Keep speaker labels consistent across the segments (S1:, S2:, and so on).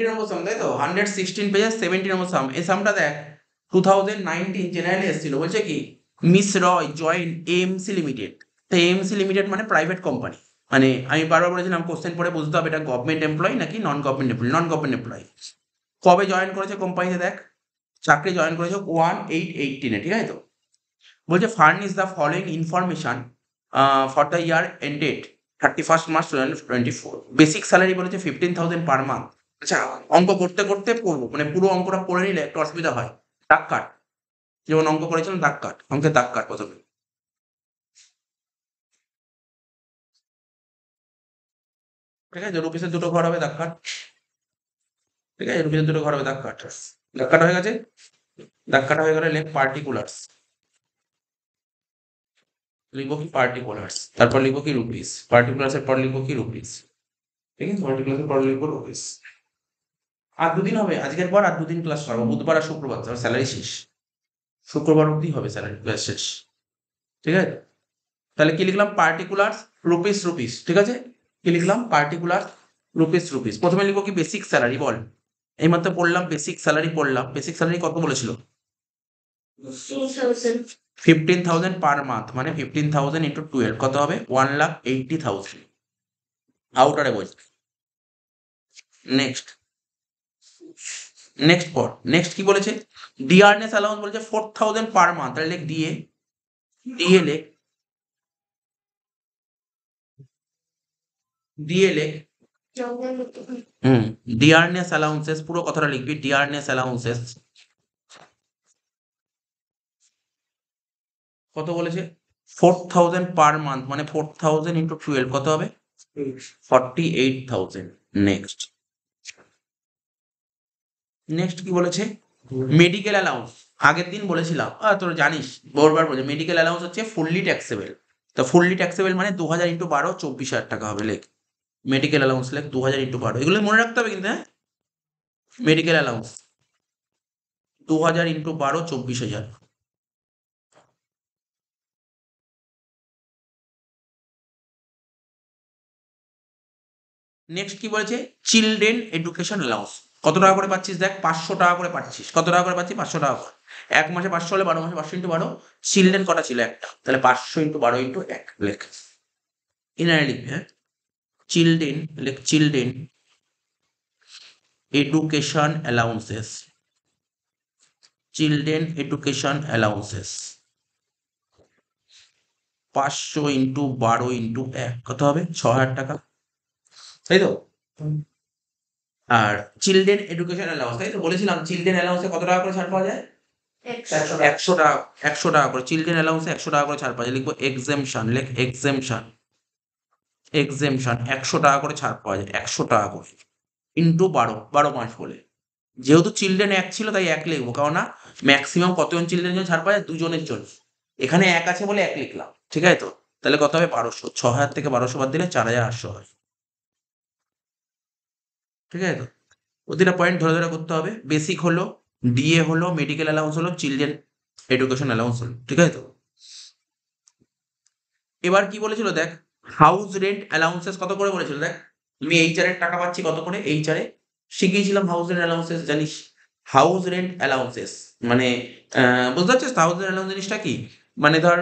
S1: নম্বর সাম, তাই তো 116 পেজের 70 নম্বর সাম। এই সামটা দেখ 2019 জেনারেলি এসেছিল, বলছে কি মিস রয় জয়েন এএমসি লিমিটেড। তো এএমসি লিমিটেড মানে প্রাইভেট কোম্পানি। মানে আমি বারবার বলেছিলাম কোশ্চেন পড়ে বুঝতে হবে এটা গভর্নমেন্ট এমপ্লয় নাকি non government employee. Non government employee. কবে জয়েন করেছে কোম্পানিতে দেখ, চাকরি জয়েন করেছে 1/8/18 ঠিক আছে তো। বলছে furnish the following information for the year ended 31 March 2024। Basic salary বলেছে 15,000 পার মান্থ। আচ্ছা, অঙ্ক করতে করতে পড়বো, মানে পুরো অঙ্কটা পড়ে নিলে একটু অসুবিধা হয়। দাগ কাট, যেমন অঙ্ক করেছিলাম দাগ কাট, অঙ্কের দাগ কাট প্রথমে। ঠিক আছে, রুপিসের দুটো ঘর হবে, দাগ কাট। ঠিক আছে, রুপিসের দুটো ঘর হবে, দাগ কাট। দাগ কাটা হয়ে গেছে। দাগ কাটা হয়ে গেলে লেখ পার্টিকুলার্স। লিখবো কি পার্টিকুলার্স, তারপর লিখবো কি রুপিস। পার্টিকুলার্স এর পর লিখবো কি রুপিস। ঠিক আছে, পার্টিকুলার্স এর পর লিখবো রুপিস। আর দুদিন হবে, আজকের পর আর দুদিন ক্লাস করবো, বুধবার আর শুক্রবার, তারপর স্যালারি শেষ। শুক্রবার অবধি হবে স্যালারি ক্লাস শেষ। ঠিক আছে, তাহলে কি লিখলাম পার্টিকুলার রুপিস রুপিস। ঠিক আছে, কি লিখলাম পার্টিকুলার রুপিস রুপিস। প্রথমে লিখবো কি বেসিক স্যালারি বল। এইমাত্র পড়লাম বেসিক স্যালারি পড়লাম, বেসিক স্যালারি কত বলেছিল 15,000 পার মান্থ, মানে 15,000 ইন্টু 12 কত হবে 1,80,000 আউটারে বলছি। নেক্সট নেক্সট পর নেক্সট কি বলেছে ডিআরএস অ্যালাউন্স বলেছে 4,000 পার মান্থ, তাহলে লেখ ডিএ। ডিএ লেখ, ডিএ লেখ। হুম, ডিআরএস অ্যালাউন্সেস পুরো কথাটা লিখবি, ডিআরএস অ্যালাউন্সেস কত বলেছে 4,000 পার মান্থ, মানে 4,000 ইন্টু 12 কত হবে 48,000। নেক্সট নেক্সট কি বলেছে মেডিকেল অ্যালাউন্স। আগের দিন বলেছিলাম তোর জানিস, বারবার বলে মেডিকেল অ্যালাউন্স হচ্ছে ফুললি ট্যাক্সেবল। তো ফুললি ট্যাক্সেবল মানে 2,000 ইন্টু 12 24,000 টাকা হবে। লেখ মেডিকেল অ্যালাউন্স, লেখ 2,000 ইন্টু 12, এগুলো মনে রাখতে হবে কিন্তু। হ্যাঁ, মেডিকেল অ্যালাউন্স 2,000 ইন্টু 12 24,000। নেক্সট কি বলেছে চিলড্রেন এডুকেশন অ্যালাউন্স। কত টাকা করে পাচ্ছিস দেখ 500 টাকা করে পাচ্ছিস। কত টাকা করে পাচ্ছিস 500 টাকা করে। এক মাসে 500 হলে 12 মাসে 500 ইন্টু 12। চিলড্রেন কটা ছিল একটা, তাহলে 500 ইন্টু 12 ইন্টু 1 লেখ। ইনারে লিখবি। হ্যাঁ, চিলড্রেন লেখ children education allowances. Children education allowances 500 into 12 into 1 কত হবে 6,000 টাকা, তাই তো। আর চিলড্রেন এডুকেশন অ্যালাউন্স, তাই তো বলেছিলাম চিলড্রেন অ্যালাউন্সে কত টাকা করে ছাড় পাওয়া যায় 100 টাকা। 100 টাকা করে চিলড্রেন অ্যালাউন্সে 100 টাকা করে ছাড় পাওয়া যায়। লিখবো এক্সেমশন, লেখ এক্সেমশন। এক্সেমশন 100 টাকা করে ছাড় পাওয়া যায়, 100 টাকা করে ইন্টু 12 মাস বলে। যেহেতু চিলড্রেন 1 ছিল তাই 1 লিখবো, কারণ না ম্যাক্সিমাম কতজন চিলড্রেন জন্য ছাড় পাওয়া যায় 2 জনের জন্য। এখানে 1 আছে বলে 1 লিখলাম। ঠিক আছে তো, তাহলে কত হবে 1200। 6,000 থেকে 1200 বাদ দিলে 4,800 হয়। ঠিক আছে তো, প্রতিটা পয়েন্ট ধরে ধরে করতে হবে। বেসিক হলো, ডিএ হলো, মেডিকেল অ্যালাউন্স হলো, চিলড্রেন এডুকেশন অ্যালাউন্স হলো। ঠিক আছে তো, এবার কি বলেছিল দেখ হাউস রেন্ট অ্যালাউন্সেস কত করে বলেছিল দেখ। আমি এইচআর এর টাকা পাচ্ছি কত করে, এইচআরে শিখিয়েছিলাম হাউস রেন্ট অ্যালাউন্সেস জানিস। হাউস রেন্ট অ্যালাউন্সেস মানে বুঝতে পারছিস হাউস রেন্ট অ্যালাউন্স জিনিসটা কি। মানে ধর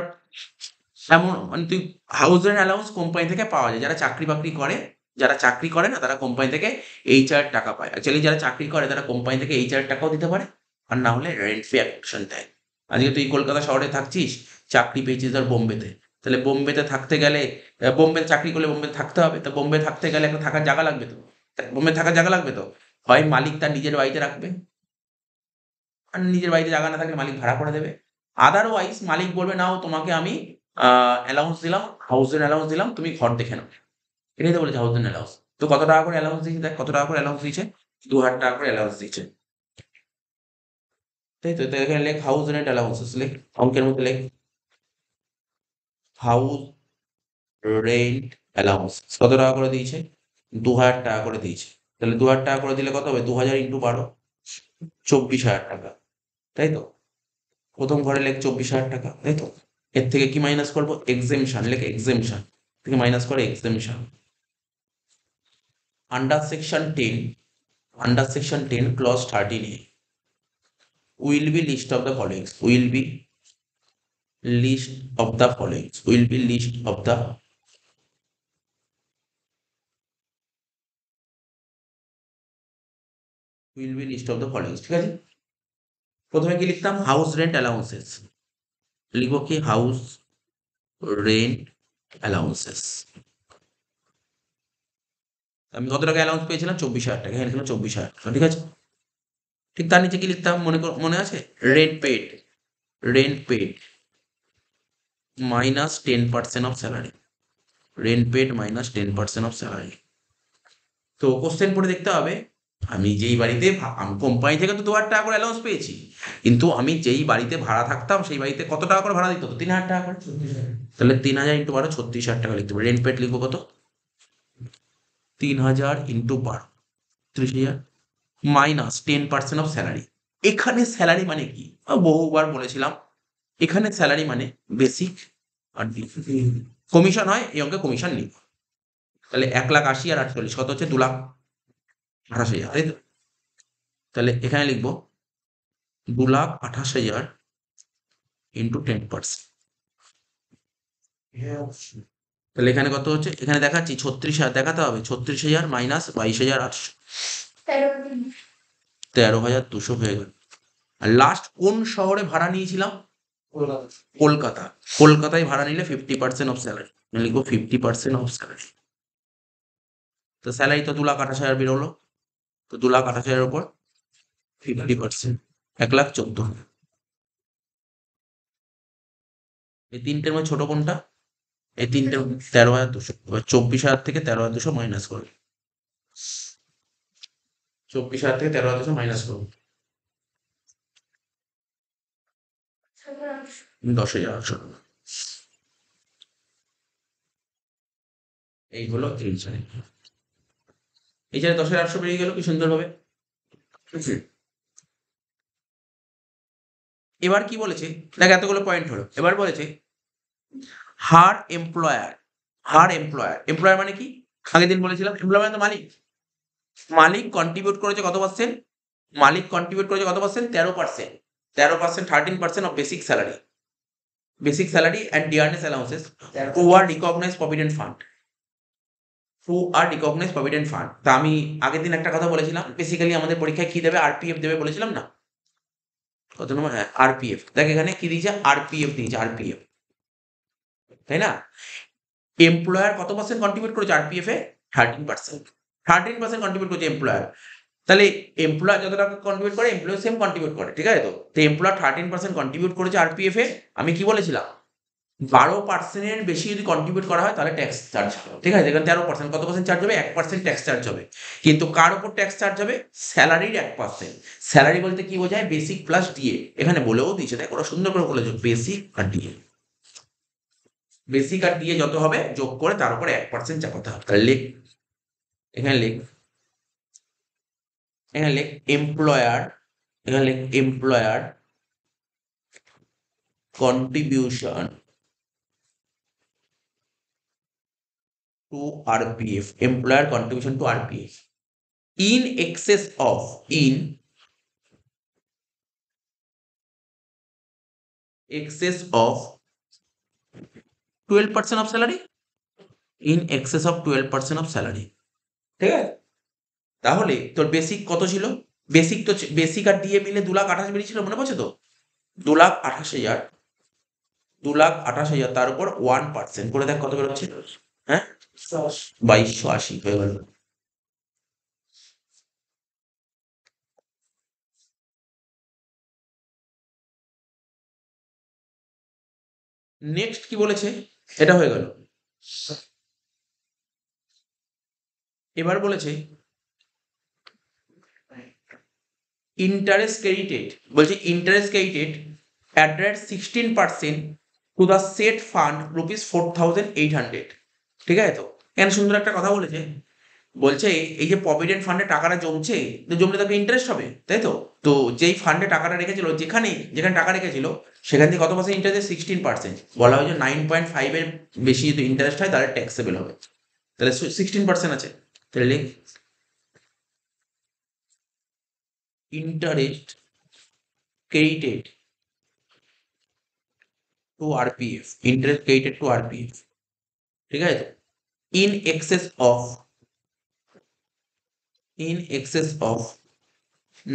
S1: এমন মানে তুই হাউস রেন্ট অ্যালাউন্স কোম্পানি থেকে পাওয়া যায়, যারা চাকরি বাকরি করে। যারা চাকরি করে না তারা কোম্পানি থেকে এইচআর টাকা পায়। অ্যাকচুয়ালি যারা চাকরি করে তারা কোম্পানি থেকে এইচআর টাকাও দিতে পারে, আর না হলে রেন্ট ফি অ্যাকশন দেয়। আজকে তুই কলকাতা শহরে থাকছিস, চাকরি পেয়েছিস ধর বোম্বেতে, তাহলে বোম্বেতে থাকতে গেলে বোম্বেতে চাকরি করলে বোম্বে থাকতে হবে, তো বোম্বে থাকতে গেলে একটা থাকার জায়গা লাগবে তো। বোম্বে থাকার জায়গা লাগবে তো, হয় মালিক তার নিজের বাড়িতে রাখবে, আর নিজের বাড়িতে জায়গা না থাকলে মালিক ভাড়া করে দেবে। আদারওয়াইজ মালিক বলবে নাও তোমাকে আমি অ্যালাউন্স দিলাম, হাউস রেন্ট অ্যালাউন্স দিলাম, তুমি ঘর দেখে নাও। এটাই তো বলেছে হাউস রেন্ট অ্যালাউন্স। তো কত টাকা করে অ্যালাউন্স দিয়েছে দেখ, কত টাকা করে অ্যালাউন্স দিয়েছে 2,000 টাকা করে অ্যালাউন্স দিয়েছে। তাই তো, তো এখানে লেখ হাউস রেন্ট অ্যালাউন্সেস, লেখ অঙ্কের মধ্যে লেখ হাউস রেন্ট অ্যালাউন্স কত টাকা করে দিয়েছে 2,000 টাকা করে দিয়েছে। তাহলে 2,000 টাকা করে দিলে কত হবে 2,000 ইন্টু 12 24,000 টাকা, তাই তো। প্রথম ঘরে লেখ 24,000 টাকা, তাই তো। এর থেকে কি মাইনাস করবো এক্সেমশন, লেখ এক্সেমশন থেকে মাইনাস করে exemption. Under section 10 under section 10 clause 13A will be list of the following, will be list of the following, will be list of the will be list of the following, ঠিক আছে। প্রথমে কি লিখতাম, house rent allowances, লিখবো কি house rent allowances. আমি কত টাকা অ্যালাউন্স পেয়েছিলাম, 24,000 টাকা, এখানে ছিল 24,000 টাকা, ঠিক আছে। ঠিক তার নিচে কি লিখতাম, মনে আছে, rent paid, rent paid minus 10% of salary, rent paid minus 10% of salary. তো কোশ্চেন পড়ে দেখতে হবে, আমি যেই বাড়িতে আমি কোম্পানি থেকে তো 2,000 টাকা করে অ্যালাউন্স পেয়েছি, কিন্তু আমি যেই বাড়িতে ভাড়া থাকতাম সেই বাড়িতে কত টাকা করে ভাড়া দিত, 3,000 টাকা করে। তাহলে 3,000 ইন্টু 12 36,000 টাকা লিখতে পারি। রেন্ট পেড লিখবো কত, 3,000 ইন্টু 12 30,000 মাইনাস 10% অফ স্যালারি। এখানে স্যালারি মানে কি, বহুবার বলেছিলাম, এখানে স্যালারি মানে বেসিক আর কমিশন হয়, এই অঙ্কে কমিশন নেই। তাহলে 1,80,000 আর 48 কত হচ্ছে, 2,28,000, তাই তো। তাহলে এখানে লিখবো 2,28,000 ইন্টু 10%। তাহলে এখানে কত হচ্ছে, এখানে দেখাচ্ছি 36,000 দেখাতে হবে, 36,000 মাইনাস 22,800, 13,200 হয়ে গেল। আর লাস্ট কোন শহরে ভাড়া নিয়েছিলাম, কলকাতা। কলকাতায় ভাড়া নিলে 50% অফ স্যালারি, লিখবো 50% অফ স্যালারি। তো স্যালারি তো 2,28,000 বেরোলো, তো 2,28,000 উপর 50%, 1,14,000। এই তিনটের মধ্যে ছোট কোনটা, এই তিনটের 13,200। এবার 24,000 থেকে 13,200 মাইনাস করবে, 24,000 থেকে 13,200 মাইনাস করবে, 10,800। এই হলো এই চারে, এই চারে 10,800 বেরিয়ে গেল কি সুন্দরভাবে। এবার কি বলেছে, দেখ এতগুলো পয়েন্ট হলো, এবার বলেছে হার এমপ্লয়ার, হার এমপ্লয়ার, এমপ্লয়ার মানে কি, আগের দিন বলেছিলাম এমপ্লয়ার মানে তো মালিক, মালিক কন্ট্রিবিউট করেছে কত পার্সেন্ট, মালিক কন্ট্রিবিউট করেছে কত percent, 13%, 13%, 13% of basic salary, basic salary and dearness allowances to are recognise provident fund, to are recognise provident fund. তা আমি আগের দিন একটা কথা বলেছিলাম, বেসিক্যালি আমাদের পরীক্ষায় কি দেবে, আরপিএফ দেবে বলেছিলাম না, কত নম্বর, হ্যাঁ আরপিএফ। দেখ এখানে কি দিয়েছে, আরপিএফ দিয়েছে, আরপিএফ, তাই না। এমপ্লয়ার কত পার্সেন্ট কন্ট্রিবিউট করেছে আরপিএফ এ, 13%, 13% কন্ট্রিবিউট করেছে এমপ্লয়ার। তাহলে এমপ্লয়ার যত টাকা কন্ট্রিবিউট করে এমপ্লয়ার সেম কন্ট্রিবিউট করে, ঠিক আছে। তো এমপ্লয়ার 13% কন্ট্রিবিউট করেছে আরপিএফ এ। আমি কি বলেছিলাম, 12%-এর বেশি যদি কন্ট্রিবিউট করা হয় তাহলে ট্যাক্স চার্জ হবে, ঠিক আছে। এখানে 13%, কত পার্সেন্ট চার্জ হবে, 1% ট্যাক্স চার্জ হবে। কিন্তু কার উপর ট্যাক্স চার্জ হবে, স্যালারির 1%। স্যালারি বলতে কি বোঝায়, বেসিক প্লাস ডিএ, এখানে বলেও দিয়েছে, দেখ ওরা সুন্দর করে বলেছে, বেসিক আর ডিএ, বেসিক আর ডিএ যত হবে যোগ করে তার উপর 1% চাপাতে হবে। তাহলে লিখ, এখানে লিখ, এখানে লিখ এমপ্লয়ার, এখানে লিখ employer contribution to RPF, employer contribution to RPF in excess of, in excess of 12% of salary, in excess of 12% of salary, ঠিক আছে। তাহলে তোর বেসিক কত ছিল, বেসিক তো বেসিক আর ডিএ মিলে 2,28,000 বেরিয়েছিল, মনে পড়ছে তো, 2,28,000, 2,28,000 তার উপর 1% করে দেখ কত বেরোচ্ছে, হ্যাঁ 2,280 হয়ে গেল। নেক্সট কি বলেছে, এটা হয়ে গেল। এবার বলেছে ইন্টারেস্ট ক্রেডিটেড, বলছে interest credited at rate 16% to the set fund ₹4,800, ঠিক আছে। তো এখানে সুন্দর একটা কথা বলেছে, বলছে এই যে প্রভিডেন্ট ফান্ডে টাকাটা জমছে, তো জমলে তাকে ইন্টারেস্ট হবে, তাই তো। তো যেই ফান্ডে টাকাটা রেখেছিল, যেখানে যেখানে টাকা রেখেছিল সেখান থেকে কত পার্সেন্ট ইন্টারেস্ট, 16%। বলা হয়েছে 9.5-এর বেশি যদি ইন্টারেস্ট হয় তাহলে ট্যাক্সেবল হবে, তাহলে 16% আছে। তাহলে interest credited two RPF, interest credited two RPF, ঠিক আছে, in access of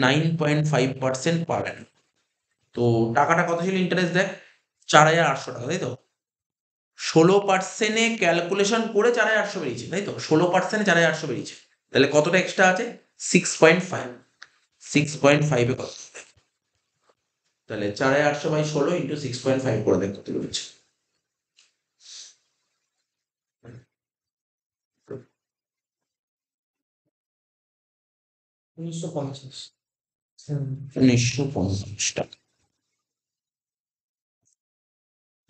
S1: 9.5% per annum। তো টাকাটা কত ছিল ইন্টারেস্ট দেখ, 4,800 টাকা, তাই তো? 16% ক্যালকুলেশন করে 4,800 বেরিয়েছে, তাই তো? 16% 4,800 বেরিয়েছে, তাহলে কতটা এক্সট্রা আছে? 6.5। 6.5 এ কত? তাহলে 4,800/16 ইন্টু 6.5 করে দেখ কত বেরোচ্ছে। 1950 টাকা।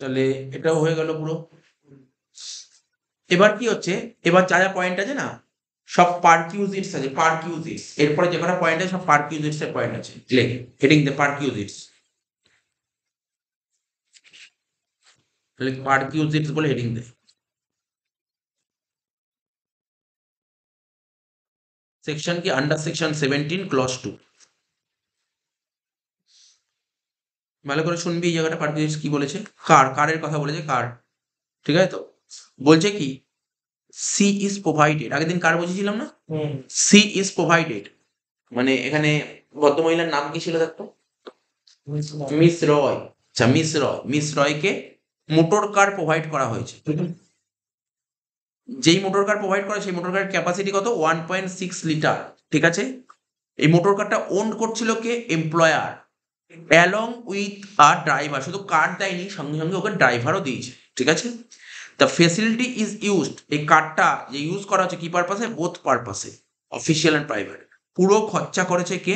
S1: তাহলে এটাও হয়ে গেল পুরো। এবার কি হচ্ছে, এবার যা যা পয়েন্ট আছে না, সব পারকিউজিটস আছে, পারকিউজিটস, এরপরে যে কটা পয়েন্ট আছে সব পারকিউজিটস এর পয়েন্ট আছে, লেখে হেডিং দে পারকিউজিটস, তাহলে পারকিউজিটস বলে হেডিং দে। সেকশন কি? Under section 17 clause 2। ভালো করে শুনবি এই জায়গাটা, পারকিউজিটস কি বলেছে, কারের কথা বলেছে, কার, ঠিক আছে তো? বলছে কি, সি ইজ প্রোভাইডেড, আগের দিন কার বুঝেছিলাম না, সি ইজ প্রোভাইডেড, মানে এখানে ভদ্রমহিলার নাম কি ছিল দেখতো, মিস রয়। আচ্ছা, মিস রয়কে মোটর কার প্রোভাইড করা হয়েছে। যেই মোটর কার প্রোভাইড করা, সেই মোটর কারের ক্যাপাসিটি কত? 1.6 লিটার, ঠিক আছে? এই মোটর কারটা ওন করছিল কে? Employer, along with a driver, শুধু কার দেয়নি, সঙ্গে সঙ্গে ওকে ড্রাইভারও দিয়েছে, ঠিক আছে? দ্য ফেসিলিটি ইজ ইউজড, এই কারটা যে ইউজ করা হচ্ছে কি পারপাসে? বোথ পারপাসে, অফিসিয়াল অ্যান্ড প্রাইভেট। পুরো খরচা করেছে কে?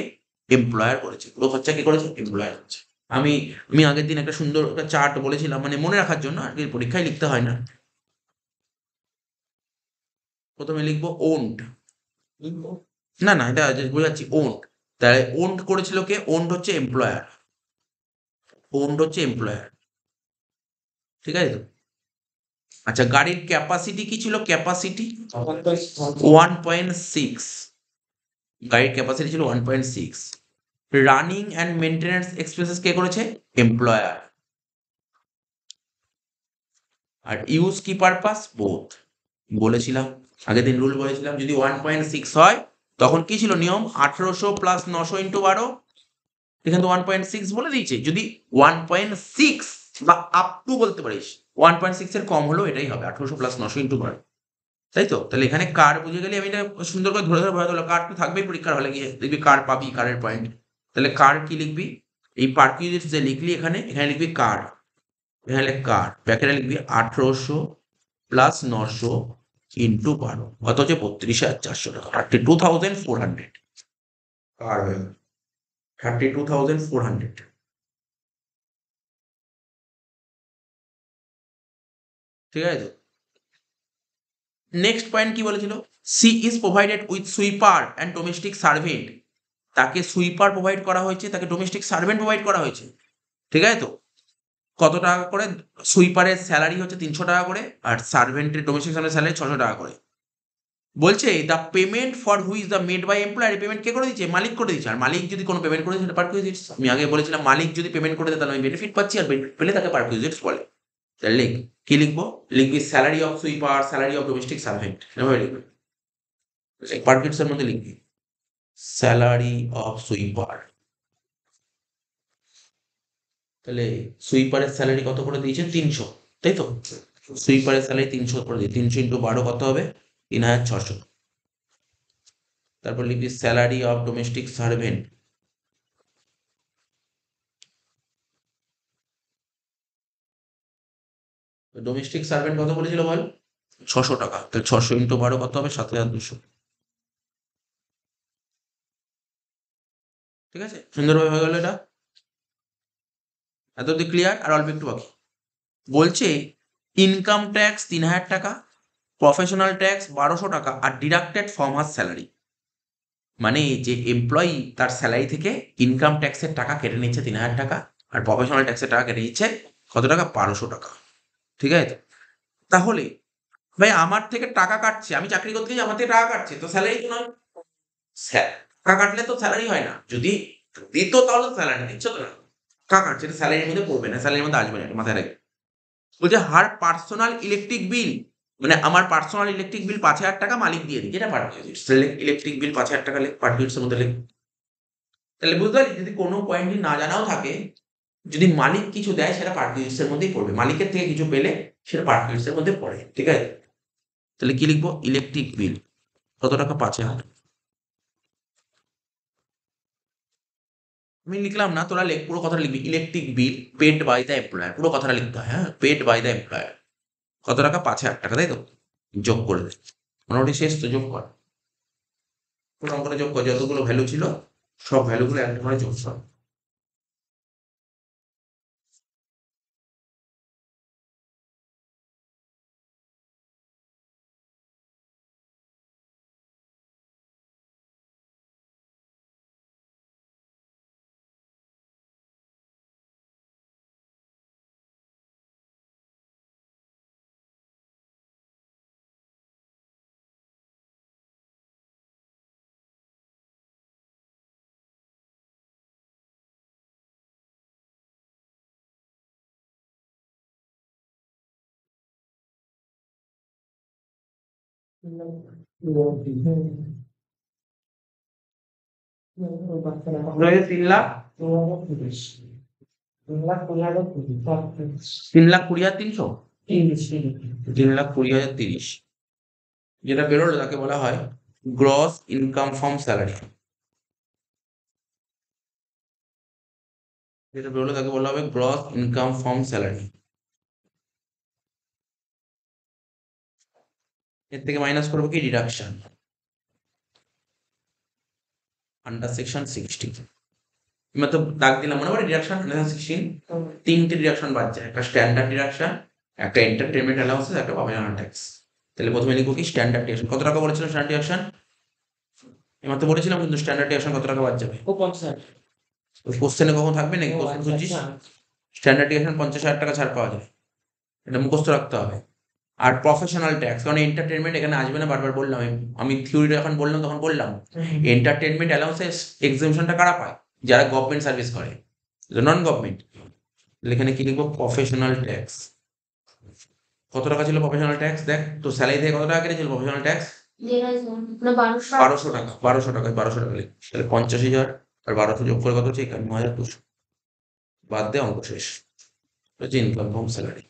S1: এমপ্লয়ার করেছে, পুরো খরচা কে করেছে? এমপ্লয়ার করেছে। আমি আমি আগের দিন একটা সুন্দর একটা চার্ট বলেছিলাম, মানে মনে রাখার জন্য, আর কি পরীক্ষায় লিখতে হয় না। প্রথমে লিখবো ওন্ড, না না এটা just বোঝাচ্ছি, ওন্ড, তাহলে ওন্ড করেছিল কে? ওন্ড হচ্ছে এমপ্লয়ার, ওন্ড হচ্ছে এমপ্লয়ার, ঠিক আছে তো? আচ্ছা, গাড়ির ক্যাপাসিটি কি ছিল? ক্যাপাসিটি 1.6, গাড়ির ক্যাপাসিটি ছিল 1.6। রানিং অ্যান্ড মেনটেন্যান্স এক্সপেন্সেস কে করেছে? এমপ্লয়ার। আর ইউজ কি পারপাস? বোথ। বলেছিলাম আগের দিন, রুল বলেছিলাম, যদি 1.6 হয় তখন কি ছিল নিয়ম? 1800 প্লাস 900 ইন্টু 12, এখানে তো 1.6 বলে দিয়েছে, যদি 1.6 বা আপ টু বলতে পারিস, 1.6 এর কম হলেও এটাই হবে, 1800 প্লাস 900 ইন্টু 12, তাই তো? তাহলে এখানে কার বুঝে গেলে, আমি এটা সুন্দর করে ধরে ধরে ভয় দিলাম, কার তো থাকবেই পরীক্ষার হলে গিয়ে দেখবি কার পাবি, কারের পয়েন্ট। তাহলে কার কি লিখবি? এই পার্কিউজিটস যে লিখলি এখানে, এখানে লিখবি কার, এখানে লিখ কার, ব্যাকেটে লিখবি 1800 প্লাস 900 ইন্টু 12, কত হচ্ছে? 32,400 টাকা, 32,400 কার হয়ে গেল, 32,400, ঠিক আছে তো? নেক্সট পয়েন্ট কি বলেছিল? She is provided with sweeper and domestic servant, তাকে সুইপার প্রোভাইড করা হয়েছে, তাকে ডোমেস্টিক সার্ভেন্ট প্রোভাইড করা হয়েছে, ঠিক আছে তো? কত টাকা করে? সুইপারের স্যালারি হচ্ছে 300 টাকা করে, আর সার্ভেন্টের ডোমেস্টিক সার্ভেন্টের স্যালারি 600 টাকা করে। বলছে the payment for which the made by employer, payment কে করে দিচ্ছে? মালিক করে দিচ্ছে। আর মালিক যদি কোনো পেমেন্ট করে দিচ্ছে, সেটা পারকুইজিটস। আমি আগে বলেছিলাম মালিক যদি পেমেন্ট করে দেয় তাহলে আমি বেনিফিট পাচ্ছি, আর বেনিফিট পেলে তাকে পারকুইজিটস বলে। তাহলে লিখ, কি লিখবো? লিখবি salary of sweeper, salary of domestic servant, এভাবে লিখবি, পারকুইজিটস এর মধ্যে লিখবি স্যালারি অফ সুইপার। তাহলে সুইপারের স্যালারি কত করে দিয়েছে? 300, তাই তো? সুইপারের স্যালারি 300 করে দিয়ে 300 ইন্টু 12 কত হবে? 3,600। তারপর লিখবি salary of domestic servant, domestic servant কত বলেছিল বল? 600 টাকা, তাহলে 600 ইন্টু 12 কত হবে? 7,200, ঠিক আছে? সুন্দরভাবে হয়ে গেল এটা, এত অব্দি ক্লিয়ার? আর অল্প একটু বাকি। বলছে ইনকাম ট্যাক্স 3,000 টাকা, প্রফেশনাল ট্যাক্স 1,200 টাকা, আর ডিডাক্টেড ফ্রম হার স্যালারি, মানে যে এমপ্লয়ি তার স্যালারি থেকে ইনকাম ট্যাক্সের টাকা কেটে নিচ্ছে 3,000 টাকা, আর প্রফেশনাল ট্যাক্সের টাকা কেটে নিচ্ছে কত টাকা? 1,200 টাকা, ঠিক আছে তো? তাহলে ভাই আমার থেকে টাকা কাটছে, আমি চাকরি করতে গিয়ে আমার থেকে টাকা কাটছে, তো স্যালারি তো নয়, স্যার টাকা কাটলে তো স্যালারি হয় না, যদি দিত তাহলে স্যালারি দিচ্ছে তো না, টাকা কাটছে, এটা স্যালারির মধ্যে পড়বে না, স্যালারির মধ্যে আসবে না, এটা মাথায় রাখবে। বলছে হার পার্সোনাল ইলেকট্রিক বিল, মানে আমার পার্সোনাল ইলেকট্রিক বিল 5,000 টাকা মালিক দিয়ে দিই, এটা পার ইউনিট, ইলেকট্রিক বিল 5,000 টাকা পার ইউনিটের মধ্যে লিখ। তাহলে বুঝতে পারলি, যদি কোনো পয়েন্টই না জানাও থাকে, যদি মালিক কিছু দেয় সেটা পার ইউনিটের মধ্যেই পড়বে, মালিকের থেকে কিছু পেলে সেটা পার ইউনিটের মধ্যে পড়ে, ঠিক আছে। তাহলে কি লিখবো, ইলেকট্রিক বিল কত টাকা, 5,000। আমি লিখলাম না, তোরা লেখ, পুরো কথাটা লিখবি, electric bill paid by the employer, পুরো কথাটা লিখতে হয়, হ্যাঁ, পেড বাই দ্য এমপ্লয়ার, কত টাকা, 5,000 টাকা, তাই তো, যোগ করে দে, মোটামুটি শেষ তো, যোগ কর, পুরো অঙ্কটা যোগ কর, যতগুলো ভ্যালু ছিল সব ভ্যালুগুলো একটা করে যোগ কর। রয়েছে 3,00,000, 3,20,300, 3,20,30, যেটা বেরোলো তাকে বলা হয় গ্রস ইনকাম ফ্রম স্যালারি, যেটা বেরোলো তাকে বলা হবে গ্রস ইনকাম ফ্রম স্যালারি। এর থেকে মাইনাস করবো কি, ডিডাকশন আন্ডার সেকশন 60, তো দাগ দিলাম, মনে পড়ে ডিডাকশন আন্ডার 16, তিনটে ডিডাকশন বাদ যায়, একটা স্ট্যান্ডার্ড ডিডাকশন, একটা এন্টারটেনমেন্ট অ্যালাউন্সেস, একটা প্রফেশনাল ট্যাক্স। তাহলে প্রথমে লিখবো কি, স্ট্যান্ডার্ড ডিডাকশন, কত টাকা বলেছিলাম স্ট্যান্ডার্ড ডিডাকশন, এবার তো বলেছিলাম কিন্তু স্ট্যান্ডার্ড ডিডাকশন কত টাকা বাদ যাবে, কোশ্চেনে কখন থাকবে নাকি, কোশ্চেন খুঁজছিস, স্ট্যান্ডার্ড ডিডাকশন 50,000 টাকা ছাড় পাওয়া যায়, এটা মুখস্থ রাখতে হবে। আর প্রফেশনাল ট্যাক্স, কারণ এন্টারটেনমেন্ট এখানে আসবে না, বারবার বললাম, আমি থিওরিটা যখন বললাম তখন বললাম, এন্টারটেনমেন্ট অ্যালাউন্সেস এক্সেমশনটা কারা পায়, যারা গভর্নমেন্ট সার্ভিস করে, নন গভর্নমেন্ট। এখানে কি লিখবো, প্রফেশনাল ট্যাক্স, কত টাকা ছিল প্রফেশনাল ট্যাক্স, দেখ তো স্যালারি থেকে কত টাকা কেটেছিল প্রফেশনাল ট্যাক্স, 1,200 টাকা, 1,200 টাকা লিখ, তাহলে 50,000 আর 1,200 যোগ করে কত হচ্ছে, 51,200, বাদ দে, অঙ্ক শেষ, হচ্ছে ইনকাম ফ্রম স্যালারি।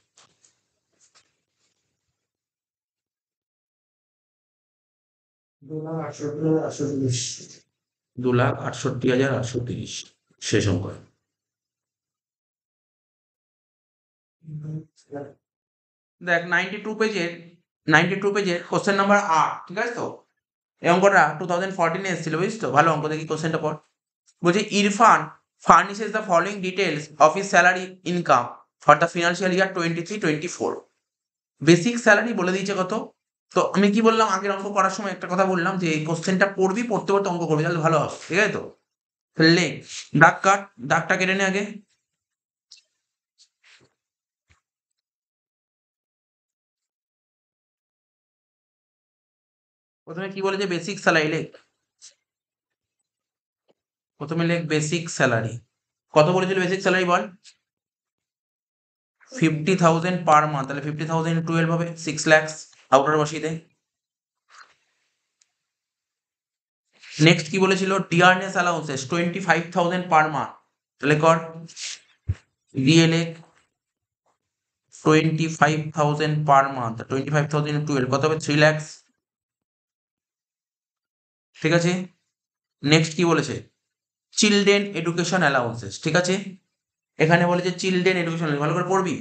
S1: $2,68,830, শেষ অঙ্ক। দেখ 92 পেজের কোশ্চেন নাম্বার 8, ঠিক আছে তো, এই অঙ্কটা 2014 এসেছিল, বুঝিস তো, ভালো অঙ্ক, দেখি কোশ্চেনটা পর। বলছে Irfan furnishes the following details of his salary income for the financial year 23-24, basic salary বলে দিয়েছে কত। তো আমি কি বললাম, আগের অঙ্ক করার সময় একটা কথা বললাম যে এই কোশ্চেনটা পড়বি, পড়তে পড়তে অঙ্ক করবি, তাহলে ভালো হবে, ঠিক আছে তো। লেখ, দাগ কাট, দাগটা কেটে নে আগে। প্রথমে কি বলেছে, বেসিক স্যালারি লেখ, প্রথমে লেখ বেসিক স্যালারি, কত বলেছিল বেসিক স্যালারি বল, 50,000 পার মান্থ, তাহলে 50,000 12 হবে 6 lakhs, আউটার বসিয়ে দে। নেক্সট কি বলেছিল, ডিয়ারনেস অ্যালাউন্সেস 25,000 পার মান্থ, তাহলে কর দিয়ে লেখ 25,000 পার মান্থ, 25,000 12 কত হবে, 3 lakhs, ঠিক আছে। নেক্সট কি বলেছে, চিলড্রেন এডুকেশন অ্যালাউন্সেস, ঠিক আছে, এখানে বলেছে চিলড্রেন এডুকেশন, ভালো করে পড়বি,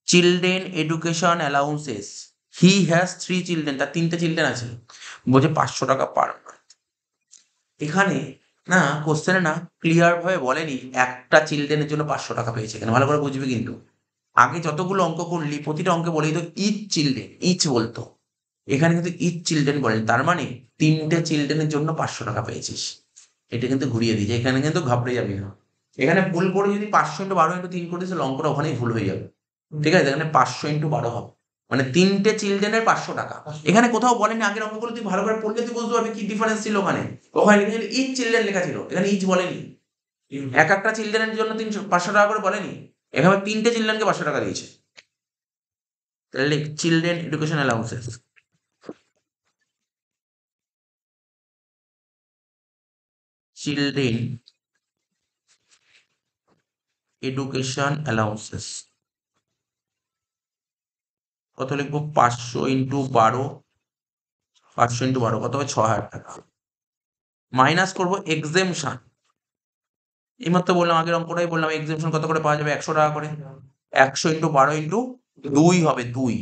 S1: children education allowances, he has 3 children, তার 3টে চিলড্রেন আছে, বলছে 500 টাকা পার মান্থ। এখানে না কোশ্চেনে না ক্লিয়ার ভাবে বলেনি একটা চিলড্রেনের জন্য 500 টাকা পেয়েছে, এখানে ভালো করে বুঝবি কিন্তু, আগে যতগুলো অঙ্ক করলি প্রতিটা অঙ্কে বলে দিত ইচ চিলড্রেন, ইচ বলতো, এখানে কিন্তু ইচ চিলড্রেন বলেন, তার মানে 3টে চিলড্রেনের জন্য 500 টাকা পেয়েছিস, এটা কিন্তু ঘুরিয়ে দিয়েছে, এখানে কিন্তু ঘাবড়ে যাবি না, এখানে ভুল করে যদি 500 × 12 × 3 করে দিস, অঙ্কটা ওখানেই ভুল হয়ে যাবে, ঠিক আছে, এখানে 500 × 12 হবে, মানে 3টে চিলড্রেনের 500 টাকা। এখানে কোথাও বলেনি, আগের অঙ্কগুলো তুই ভালো করে পড়লে তুই বুঝতে পারবি কি ডিফারেন্স ছিল ওখানে। ওখানে লিখে ইচ চিলড্রেন লেখা ছিল, এখানে ইচ বলেনি। এক একটা চিলড্রেনের জন্য 500 টাকা করে বলেনি, এখানে 3টে চিলড্রেনকে 500 টাকা দিয়েছে। তাহলে children education allowances, children education allowances কত লিখবো? 500 × 12 কত হবে? 6,000 টাকা। মাইনাস করবো এক্সেমশন, এইমাত্র বললাম, আগের অঙ্কটাই বললাম, এক্সেমশন কত করে পাওয়া যাবে? 100 টাকা করে। 100 × 12 × 2 হবে 2,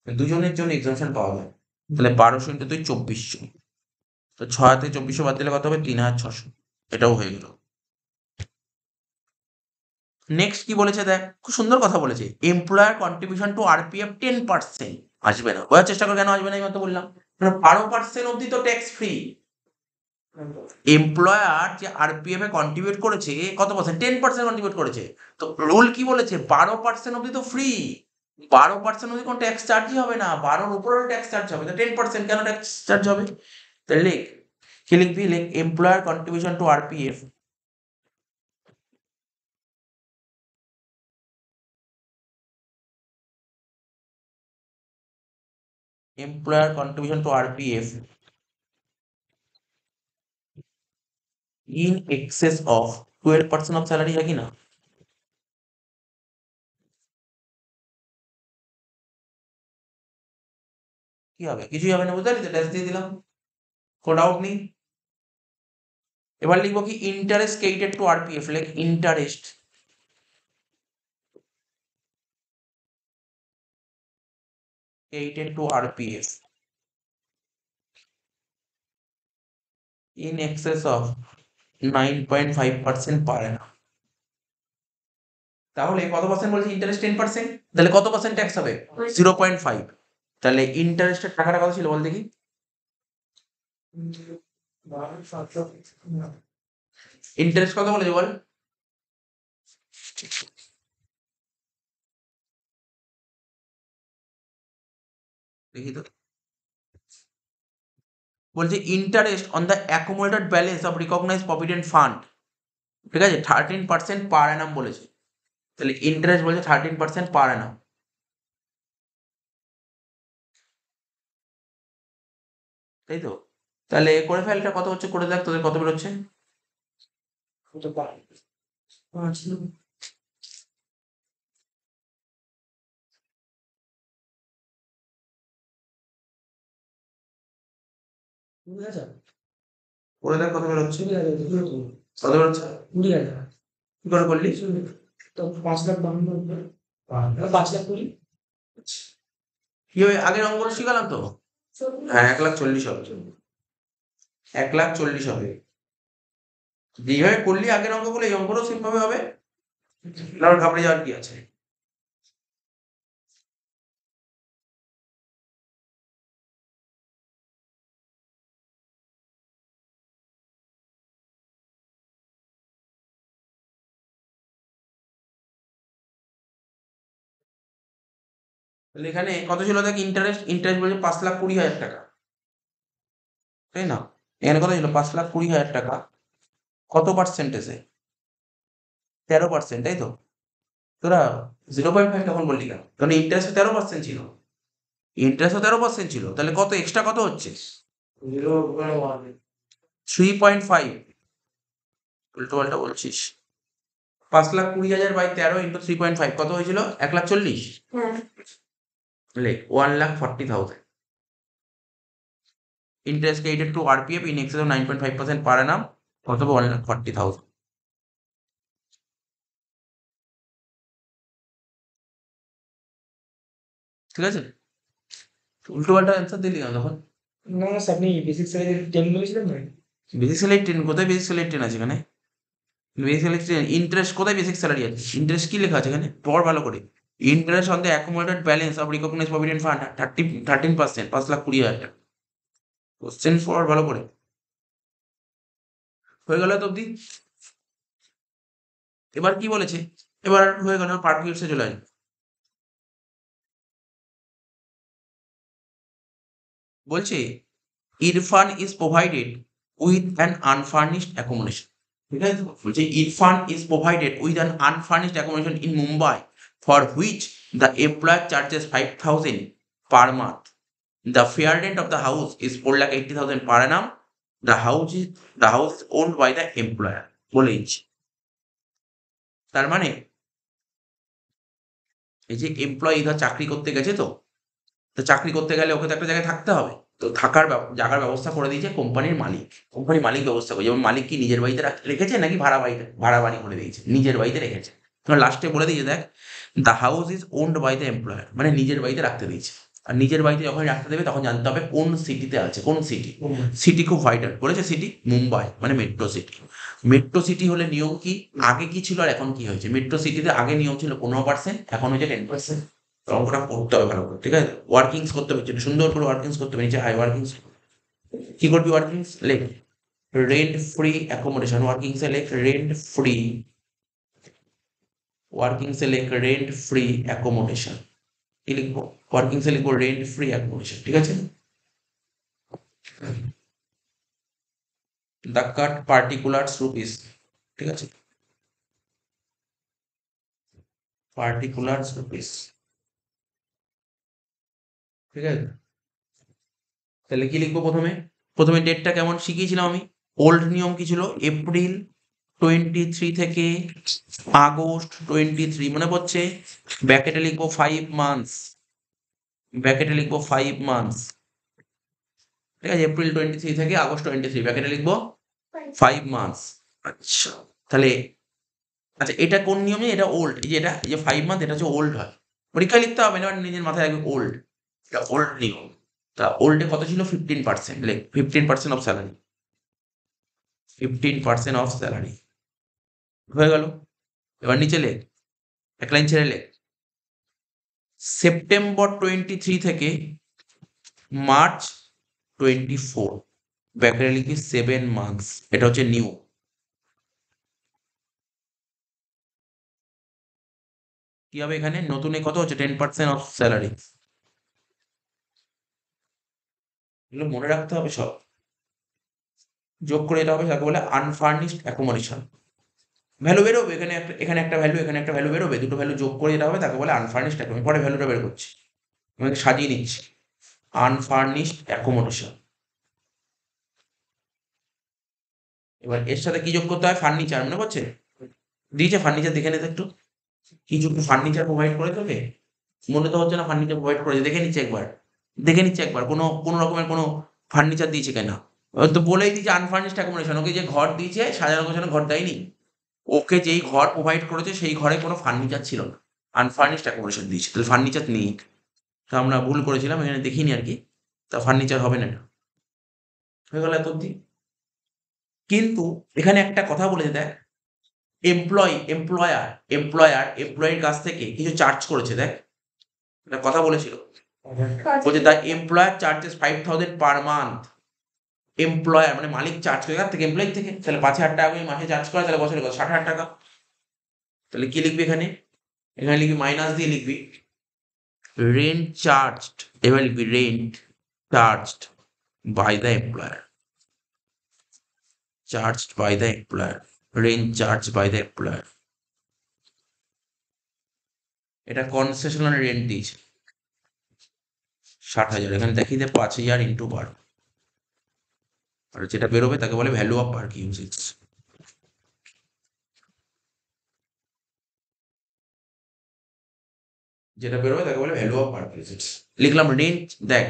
S1: দুজনের জন্য এক্সেমশন পাওয়া যায়। তাহলে 1200 × 2 2400, তো 6,000 থেকে 2400 বাদ দিলে কত হবে? 3,600। এটাও হয়ে গেল। নেক্সট কি বলেছে দেখ, খুব সুন্দর কথা বলেছে, এমপ্লয়ার কন্ট্রিবিউশন টু আরপিএফ 10%। আসবে না, বোঝার চেষ্টা করে কেন আসবে না, এই মতো বললাম, 12% অব্দি তো ট্যাক্স ফ্রি। এমপ্লয়ার যে আরপিএফ এ কন্ট্রিবিউট করেছে কত পার্সেন্ট? 10% কন্ট্রিবিউট করেছে। তো রুল কি বলেছে? 12% অব্দি তো ফ্রি, 12% অব্দি কোনো ট্যাক্স চার্জই হবে না, 12-র উপরেও ট্যাক্স চার্জ হবে, তো 10% কেন ট্যাক্স চার্জ হবে? তাহলে লিখ, কি লিখবি? লিখ employer contribution to RPF, employer contribution to RPF in access of 12% of salary, হয় কি না? কি হবে? কিছুই হবে না, বুঝতে পারলি তো, ড্যাশ দিয়ে দিলাম, কোনো ডাউট নেই। এবার লিখবো কি? Interest credited two RPF, like interest credited to RPF in excess of 9.5% per annum। তাহলে কত পার্সেন্ট বলছে? ইন্টারেস্ট 10%, তাহলে কত পার্সেন্ট ট্যাক্স হবে? 0.5। তাহলে ইন্টারেস্টের টাকাটা কত ছিল বল দেখি? ইন্টারেস্ট কত বলেছে বল দেখি তো। বলছে interest on the accumulated balance of recognise provident fund, ঠিক আছে, 13% পার অ্যানাম বলেছে। তাহলে ইন্টারেস্ট বলছে 13% পার অ্যানাম, তাই তো? তাহলে করে ফেলটা কত হচ্ছে, করে দেখ তোদের কত বেরোচ্ছে। করে দেখ কত বেরোচ্ছে, কত বেরোচ্ছে, কি করে করলি? কি হবে? আগের অঙ্কটা শিখালাম তো। হ্যাঁ, 1,40,000 হবে, 1,40,000 হবে। যেভাবে করলি আগের অঙ্কগুলো, এই অঙ্কটাও সেম ভাবে হবে, না আর ঘাবড়ে যাওয়ার কি আছে। তাহলে এখানে কত ছিল দেখ? ইন্টারেস্ট বলছে 5,20,000 টাকা, তাই না? এখানে কত ছিল? 5,20,000 টাকা। কত পার্সেন্টেজে? 13%, তাই তো? তোরা 0.5 তখন বললি কেন? কারণ ইন্টারেস্ট 13% ছিল, ইন্টারেস্ট 13% ছিল, তাহলে কত এক্সট্রা কত হচ্ছে? 3.5। উল্টো পাল্টা বলছিস। 5,20,000/13 ইন্টু 3.5 কত হয়েছিল? 1,40,000। লেখ 1,40,000। Interest credited to RPF in excess of 9.5% per annum কত হবে? 1,40,000। ঠিক আছে? উল্টো পাল্টা অ্যান্সার দিলি কেন তখন? বেসিক স্যালারি 10 কোথায়? বেসিক স্যালারি 10 আছে এখানে? বেসিক স্যালারি 10, ইন্টারেস্ট কোথায়? বেসিক স্যালারি আছে, ইন্টারেস্ট কি লেখা আছে এখানে? পড় ভালো করে। Interest on the accumulated balance of recognised provident fund 13%, 5,20,000 টাকা। কোশ্চেন পড় ভালো করে। হয়ে গেল তো অব্দি? এবার কি বলেছে? এবার হয়ে গেল, পার্ট বি চলে আসবে। বলছে Irfan is provided with an unfurnished accommodation. ঠিক আছে, বলছে Irfan is provided with an unfurnished accommodation in Mumbai for which the employer charges 5,000 per month. The fair rent of the house is 4,80,000 per annum. The house is owned by the employer বলে দিচ্ছে। তার মানে এই যে employee ধর চাকরি করতে গেছে, তো চাকরি করতে গেলে ওকে তো একটা জায়গায় থাকতে হবে, তো থাকার জায়গার ব্যবস্থা করে দিয়েছে কোম্পানির মালিক। কোম্পানির মালিক ব্যবস্থা করে, যেমন মালিক কি নিজের বাড়িতে রেখেছে নাকি ভাড়া বাড়ি করে দিয়েছে, নিজের বাড়িতে রেখেছে। তোমার লাস্টে বলে দিয়েছে দেখ, the house is owned by the employer, মানে নিজের বাড়িতে রাখতে দিয়েছে। আর নিজের বাড়িতে যখন রাখতে দেবে তখন জানতে হবে কোন সিটিতে আছে, কোন সিটি। সিটি খুব ভাইটাল বলেছে, সিটি মুম্বাই মানে মেট্রো সিটি। মেট্রো সিটি হলে নিয়ম কি, আগে কি ছিল আর এখন কি হয়েছে। মেট্রো সিটিতে আগে নিয়ম ছিল 15%, এখন হয়েছে 10%। অঙ্কটা করতে হবে ভালো করে, ঠিক আছে। ওয়ার্কিংস করতে হবে, সুন্দর করে ওয়ার্কিংস করতে হবে। নিচে হাই ওয়ার্কিংস কি করবি, ওয়ার্কিংস লেখ রেন্ট ফ্রি অ্যাকোমোডেশন, ওয়ার্কিংসে লেখ রেন্ট ফ্রি, ওয়ার্কিংসে লেখ রেন্ট ফ্রি অ্যাকোমোডেশন। কি লিখবো, ওয়ার্কিংসে লিখবো রেন্ট ফ্রি অ্যাকোমোডেশন, ঠিক আছে। দ্য কাট পার্টিকুলার্স রুপিস, ঠিক আছে, পার্টিকুলার্স রুপিস, ঠিক আছে। তাহলে কি লিখবো, প্রথমে ডেটটা কেমন শিখিয়েছিলাম আমি। ওল্ড নিয়ম কি ছিল, এপ্রিল 23 থেকে আগস্ট 23, মনে পড়ছে। ব্যাকেটে লিখবো 5 মান্থস, ব্যাকেটে লিখবো 5 মান্থস, ঠিক আছে। এপ্রিল 23 থেকে আগস্ট 23, ব্যাকেটে লিখবো 5 মান্থস। আচ্ছা, তাহলে আচ্ছা এটা কোন নিয়মে, এটা ওল্ড। এই যে এটা, এই যে 5 মান্থ, এটা হচ্ছে ওল্ড হয়। পরীক্ষায় লিখতে হবে না, নিজের মাথায় রাখবে ওল্ড, এটা ওল্ড নিয়ম। তা ওল্ডে কত ছিল, 15%, লেখ 15% অফ স্যালারি, 15% অফ স্যালারি হয়ে গেল। এবার নিচে লেখ, এক লাইন ছেড়ে লেখ, সেপ্টেম্বর 23 থেকে মার্চ 24, ব্যাকেটে লিখবি 7 মান্থস, এটা হচ্ছে নিউ। কি হবে এখানে, নতুনে কত হচ্ছে, 10% অফ স্যালারি। এগুলো মনে রাখতে হবে সব, যোগ করে এটা হবে, তাকে বলে আনফার্নিশড অ্যাকোমোডেশন। ভ্যালু বেরোবে এখানে একটা, এখানে একটা ভ্যালু, এখানে একটা ভ্যালু বেরোবে, দুটো ভ্যালু যোগ করে এটা হবে, তাকে বলে আনফার্নিশড অ্যাকোমোডেশন। পরে ভ্যালুটা বের করছি, আমাকে সাজিয়ে নিচ্ছি, আনফার্নিশড অ্যাকোমোডেশন। এবার এর সাথে কি যোগ করতে হয়, ফার্নিচার, মনে পড়ছে দিয়েছে, ফার্নিচার দেখে নিতে একটু, কি যোগ ফার্নিচার প্রোভাইড করে তোকে, মনে তো হচ্ছে না ফার্নিচার প্রোভাইড করেছে, দেখে নিচ্ছে একবার কোনো রকমের কোনো ফার্নিচার দিয়েছে কিনা। ও তো বলেই দিয়েছে আনফার্নিশড অ্যাকোমোডেশন, ওকে যে ঘর দিয়েছে সাজানো গোছানো ঘর দেয়নি, ওকে যেই ঘর প্রোভাইড করেছে সেই ঘরে কোনো ফার্নিচার ছিল না, আনফার্নিশড অ্যাকোমোডেশন দিয়েছে, তাহলে ফার্নিচার নেই। তো আমরা ভুল করেছিলাম, এখানে দেখিনি আর কি, তা ফার্নিচার হবে না এটা। হয়ে গেল এত অব্দি। কিন্তু এখানে একটা কথা বলেছে দেখ, এমপ্লয়ার কাছ থেকে কিছু চার্জ করেছে, দেখ একটা কথা বলেছিল, বলছে the employer charges 5,000 per month. Employer মানে মালিক চার্জ করে কার থেকে, এমপ্লয়ি থেকে। তাহলে 5,000 টাকা করে মাসে চার্জ করে, তাহলে বছরে কত, 60,000 টাকা। তাহলে কি লিখবি এখানে, এখানে লিখবি মাইনাস দিয়ে লিখবি রেন্ট চার্জড, এবার লিখবি rent charged by the employer, charged by the employer, rent charge by the employer. এটা কনসেশনাল রেন্ট দিয়েছে 60,000, এখানে দেখিয়ে দে 5,000 ইন্টু বার, আর যেটা বেরোবে তাকে বলে ভ্যালু অফ পার্ক ইউজেজ। যেটা বেরোবে তাকে বলে ভ্যালু অফ পার্ক ইউজেজ। লিখলাম রেন্ট, দেখ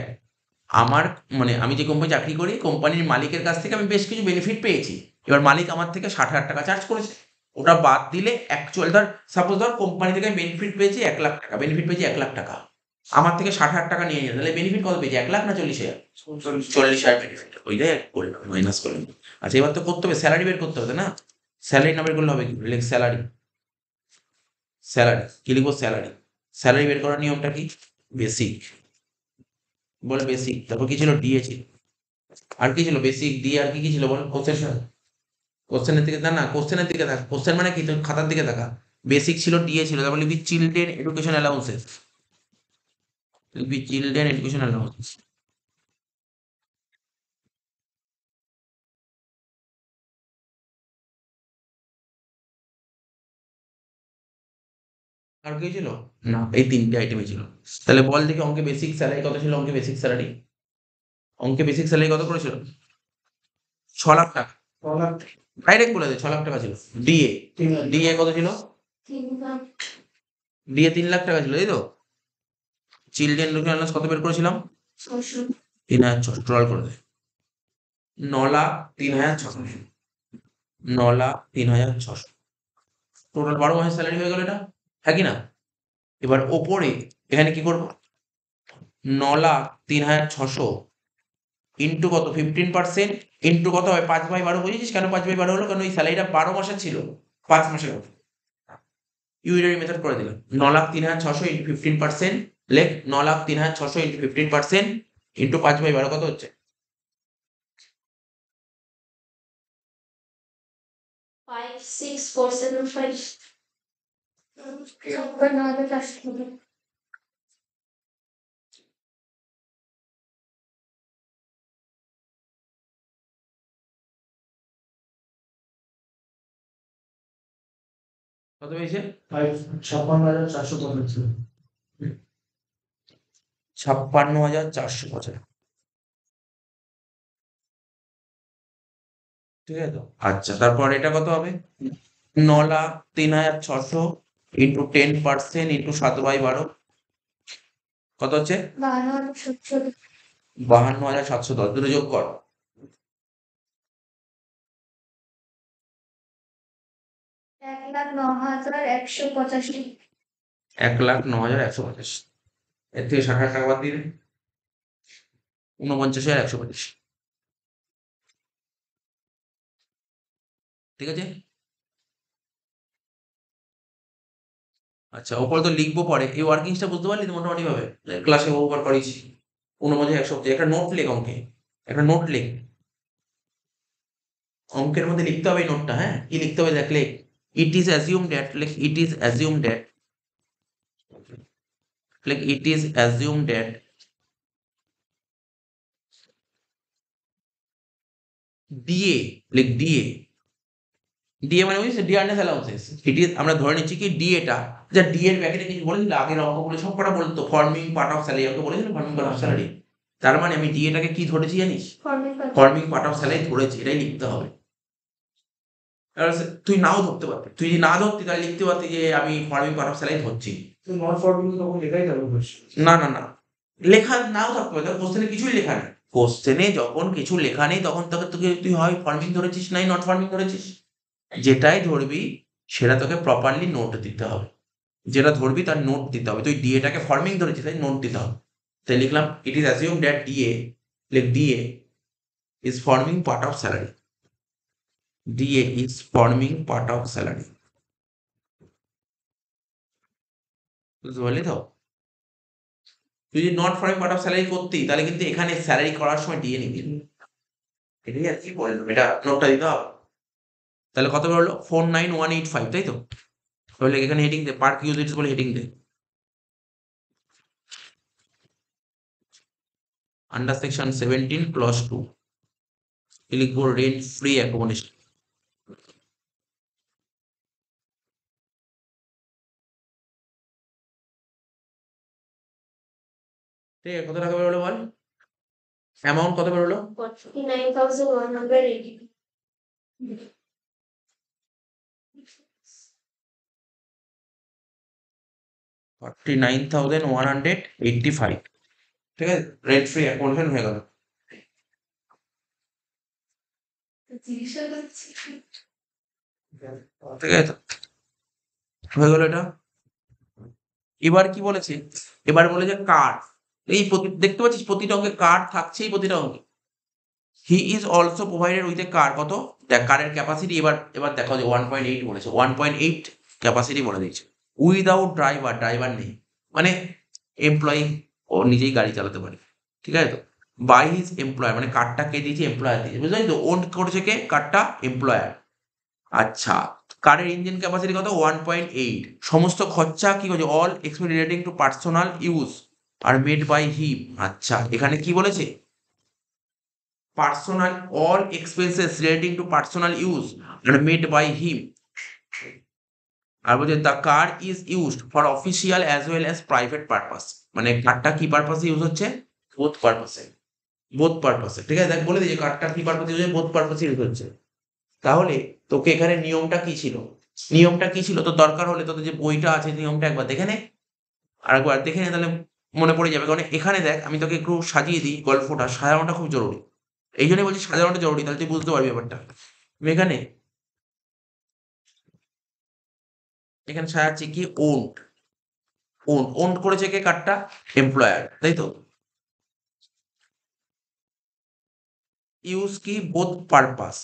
S1: আমার মানে আমি যে কোম্পানি চাকরি করি, কোম্পানির মালিকের কাছ থেকে আমি বেশ কিছু বেনিফিট পেয়েছি। এবার মালিক আমার থেকে 60,000 টাকা চার্জ করেছে, ওটা বাদ দিলে অ্যাকচুয়াল ধর, সাপোজ ধর কোম্পানি থেকে বেনিফিট পেয়েছি 1,00,000 টাকা, বেনিফিট পেয়েছি 1,00,000 টাকা, আমার থেকে 60,000 টাকা নিয়ে নিল, তাহলে বেনিফিট কত পেয়েছি, 1,00,000 না 40,000, 40,000 বেনিফিট, ওইটাই করলাম, মাইনাস করলাম। আচ্ছা এবার তো করতে হবে, স্যালারি বের করতে হবে না, স্যালারি না বের করলে হবে কি, লিখ স্যালারি, স্যালারি কি লিখবো, স্যালারি। স্যালারি বের করার নিয়মটা কি, বেসিক, বলে বেসিক, তারপর কি ছিল, ডিএ ছিল, আর কি ছিল, বেসিক দিয়ে আর কি কি ছিল বল, কোশ্চেনের দিকে না, কোশ্চেনের দিকে থাক, কোশ্চেন মানে কি, তোর খাতার দিকে থাকা। বেসিক ছিল, ডিএ ছিল, তারপর লিখবি চিলড্রেন এডুকেশন অ্যালাউন্সেস, লিখবি চিলড্রেন এডুকেশন অ্যালাউন্সেস। আর কি ছিল? না, এই তিনটে আইটেমই ছিল। তাহলে বল দেখি অঙ্কে বেসিক স্যালারি কত ছিল? অঙ্কে বেসিক স্যালারি কত করেছিল? 6 লাখ টাকা। ডাইরেক্ট বলে দে, 6 লাখ টাকা ছিল। ডিএ ডিএ কত ছিল? ডিএ 3 লাখ টাকা ছিল, তাই তো? চিলড্রেন এডুকেশন অ্যালাউন্স কত বের করেছিলাম? 3,600। টোটাল করে দে, 9,03,600। 9,03,600 টোটাল 12 মাসের স্যালারি হয়ে গেল এটা, হ্যাঁ কি না? এবার ওপরে এখানে কি করবো? 9,03,600 ইন্টু কত? 15% ইন্টু কত হয়? 5/12। বুঝেছিস কেন 5/12 হলো? কারণ ওই স্যালারিটা 12 মাসের ছিল, 5 মাসের মতো। ইউলারি মেথড করে দিলাম। 9,03,600 ইন্টু 15%, লেখ 9,03,600 ইন্টু 15% ইন্টু 5/12 কত হচ্ছে?
S2: 56475
S1: কত পেয়েছে? 56,495। ঠিক আছে তো? আচ্ছা, তারপর এটা কত হবে? 9,03,600 ইন্টু 10% ইন্টু 7/12 কত হচ্ছে? 52,710। দুটো যোগ কর।
S2: 1,09,185
S1: 1,09,185। এর থেকে 60,000 টাকা বাদ দিয়ে দে। 49,125। ঠিক আছে? আচ্ছা, ওপরে তো লিখবো পরে। এই ওয়ার্কিংসটা বুঝতে পারলি তো মোটামুটি ভাবে? ক্লাসে বহুবার করিয়েছি। 49,125। একটা নোট লেখ অঙ্কে, একটা নোট লেখ। অঙ্কের মধ্যে লিখতে হবে এই নোটটা, হ্যাঁ? কি লিখতে হবে দেখ, লেখ। ইট ইজ অ্যাজিউম দ্যাট, লেখ ইট ইজ অ্যাজিউম দ্যাট, লেখ ইট ইজ অ্যাজিউম দ্যাট ডিএ, লেখ ডিএ। ডিএ মানে বুঝছিস? Dearness allowances. ইট ইজ, আমরা ধরে নিচ্ছি কি ডিএটা, যা ডি এর ব্র্যাকেটে কিছু বলেছিল আগের অঙ্কগুলো সবকটা বলতো ফর্মিং পার্ট অফ স্যালারি। আমাকে বলেছিল ফর্মিং পার্ট অফ স্যালারি। তার মানে আমি ডিএটাকে কি ধরেছি জানিস? ফর্মিং পার্ট অফ স্যালারি ধরেছি, এটাই লিখতে হবে। এবার তুই নাও ধরতে পারতি, তুই যদি না ধরতি তাহলে লিখতে পারতি যে আমি ফর্মিং পার্ট অফ স্যালারি ধরছি।
S3: নট ফর্মিং তখন লেখাই থাকবে কোশ্চেন।
S1: না না না, লেখা নাও থাকতে পারে, কোশ্চেনে কিছুই লেখা নেই। কোশ্চেনে যখন কিছু লেখা নেই তখন তোকে তোকে তুই হয় ফর্মিং ধরেছিস নাই নট ফর্মিং ধরেছিস। যেটাই ধরবি সেটা তোকে প্রপারলি নোট দিতে হবে। যেটা ধরবি তার নোট দিতে হবে। তুই ডিএটাকে ফর্মিং ধরেছিস, তাই নোট দিতে হবে। তাই লিখলাম it is assume that DA, লেখ DA is forming part of salary. DA is forming part of salary. বুঝতে পারলি তো? তুই যদি not forming part of salary করতি তাহলে কিন্তু এখানে স্যালারি করার সময় ডিএ নিবি। এটাই আর কি বললাম, এটা নোটটা দিতে হবে। তাহলে কত বেরোলো? 49,185, তাই তো? তাহলে এখানে হেডিং দে, পার্ক ইউজিটস বলে হেডিং দে। আন্ডার সেকশন 17 ক্লজ 2 লিখবো রেন্ট ফ্রি অ্যাকোমোডেশন। ঠিক আছে, কত টাকা বেরোলো বল? অ্যামাউন্ট কত বেরোলো?
S2: 49,180
S1: 49,185। ঠিক আছে, রেন্ট ফ্রি অ্যাকোমোডেশন হয়ে গেল। ঠিক আছে, হয়ে গেল এটা। এবার কি বলেছে? এবার বলে যে কার, এই দেখতে পাচ্ছিস প্রতিটা অঙ্কে কার থাকছেই, প্রতিটা অঙ্কে। He is also provided with a car. কত? দেখ কারের ক্যাপাসিটি, এবার এবার দেখো যে 1.8 বলেছে, 1.8 ক্যাপাসিটি বলে দিয়েছে। উইদাউট ড্রাইভার, ড্রাইভার নেই, মানে এমপ্লয়ি ও নিজেই গাড়ি চালাতে পারে। ঠিক আছে তো? বাই হিজ এমপ্লয়ার, মানে কারটা কে দিয়েছে? এমপ্লয়ার দিয়েছে। বুঝলি তো? ওন করেছে কে? কারটা এমপ্লয়ার। আচ্ছা, কারের ইঞ্জিন ক্যাপাসিটি কত? 1.8। সমস্ত খরচা কি বলছে? All expense relating to personal use are made by him. আচ্ছা, এখানে কি বলেছে? Personal, all expenses relating to personal use are made by him. আর বলছে the car is used for official as well as private purpose, মানে কারটা কি পারপাসে ইউজ হচ্ছে, বোথ পারপাসে, বোথ পারপাসে, ঠিক আছে। দেখ বলে দিয়েছে কারটা কি পারপাসে ইউজ হচ্ছে, বোথ পারপাসে ইউজ হচ্ছে। তাহলে তোকে এখানে নিয়মটা কি ছিল, নিয়মটা কি ছিল, তো দরকার হলে তোদের যে বইটা আছে নিয়মটা একবার দেখে নে, আর একবার দেখে নে, তাহলে মনে পড়ে যাবে। কারণ এখানে দেখ আমি তোকে একটু সাজিয়ে দিই, গল্পটা সাজানোটা খুব জরুরি, এই জন্যই বলছি সাজানোটা জরুরি, তাহলে তুই বুঝতে পারবি ব্যাপারটা। আমি এখানে এখানে সাজাচ্ছি কি, ওন্ড, ওন্ড ওন্ড করেছে কে, কারটা এমপ্লয়ার, তাই তো। ইউজ কি, বোথ পারপাস,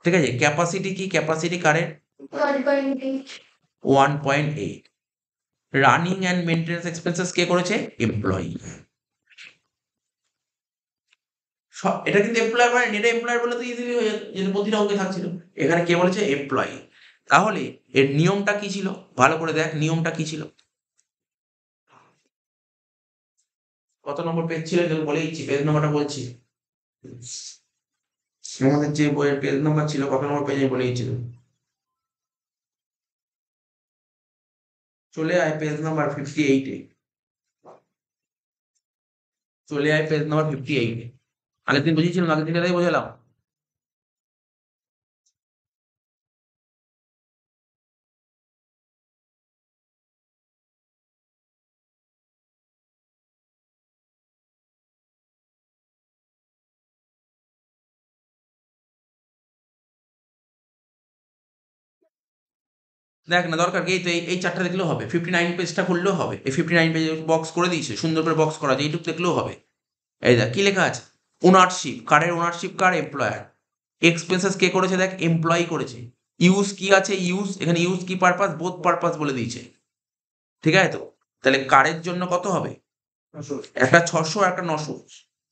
S1: ঠিক আছে। ক্যাপাসিটি কি, ক্যাপাসিটি কারের
S2: 1.8
S1: 1.8। রানিং অ্যান্ড মেনটেন্স এক্সপেন্সেস কে করেছে, এমপ্লয়ি। এটা কিন্তু এমপ্লয়ার মানে, এটা এমপ্লয়ার বলে তো ইজিলি হয়ে যেত, যেহেতু প্রতিটা অঙ্কে থাকছিল। এখানে কে বলেছে, এমপ্লয়ি। তাহলে এর নিয়মটা কি ছিল, ভালো করে দেখ নিয়মটা কি ছিল। কত নম্বর পেজ ছিল, যদি বলে দিচ্ছি, পেজ নাম্বারটা বলছি। আমাদের যে বইয়ের পেজ নাম্বার ছিল, কত নম্বর পেজে বলে দিচ্ছি তো। চলে আয় পেজ নাম্বার 58-এ, চলে আয় পেজ নাম্বার 58-এ। আগের দিন বুঝিয়েছিলাম, আগের দিন এটাই বোঝালাম। দেখ না দরকার কি, এই তো এই চারটা দেখলেও হবে, 59 পেজটা করলেও হবে, এই 59 পেজে বক্স করে দিয়েছে, সুন্দর করে বক্স করা আছে, এইটুকু দেখলেও হবে। এই দেখ কি লেখা আছে, ওনারশিপ, কারের ওনারশিপ কার, এমপ্লয়ার। এক্সপেন্সেস কে করেছে, দেখ এমপ্লয়ি করেছে। ইউজ কি আছে, ইউজ, এখানে ইউজ কি পারপাস, বোথ পারপাস বলে দিয়েছে, ঠিক আছে তো। তাহলে কারের জন্য কত হবে, একটা 600 আর একটা 900।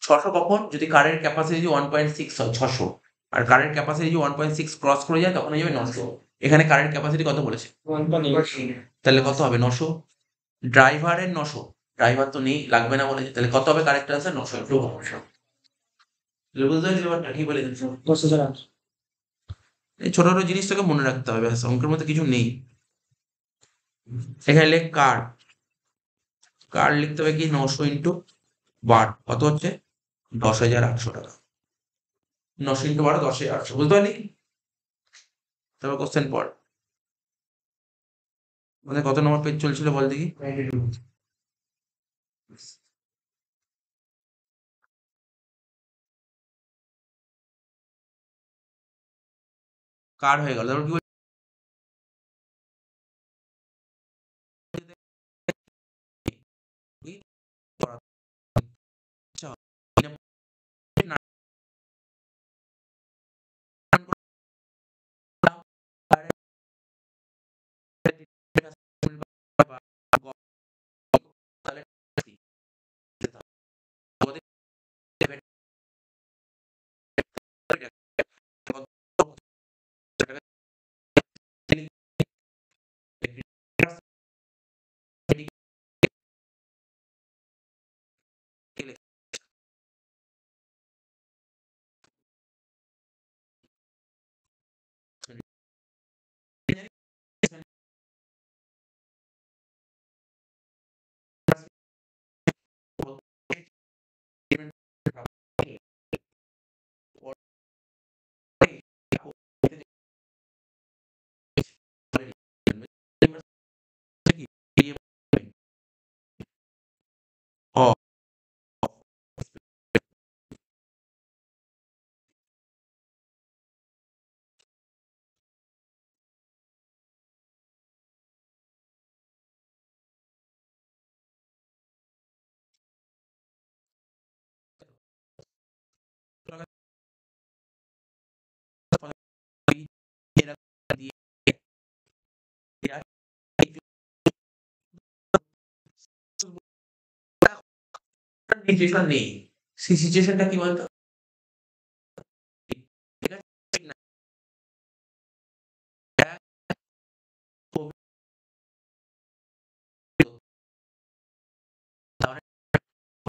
S1: 600 কখন, যদি কারের ক্যাপাসিটি 1.6 হয় 600, আর কারের ক্যাপাসিটি যদি 1.6 ক্রস করে যায় তখন হয়ে যাবে 900। এখানে কারের ক্যাপাসিটি কত বলেছে,
S3: 1.8
S1: তাহলে কত হবে, 900। ড্রাইভারের 900, ড্রাইভার তো নেই, লাগবে না বলেছে, তাহলে কত হবে, কারেক্ট আছে 900 একটু তাহলে বুঝতে পারছি ব্যাপারটা কি বলে দিচ্ছি।
S3: 10,000
S1: এই ছোট ছোট জিনিসটাকে মনে রাখতে হবে, ব্যাস, অঙ্কের মধ্যে কিছু নেই। এখানে লেখ কার, কার লিখতে হবে কি, 900 ইন্টু বার, কত হচ্ছে 10,800 টাকা। 900 ইন্টু 12, 10,800, বুঝতে পারলি। তারপর কোশ্চেন পর, আমাদের কত নম্বর পেজ চলছিল বল দেখি।
S3: 92
S1: কার হয়ে গেল, তারপর কি ও, সিচুয়েশন নেই, সেই সিচুয়েশনটা কি বলতো, ঠিক আছে? ঠিক না? তাহলে আমি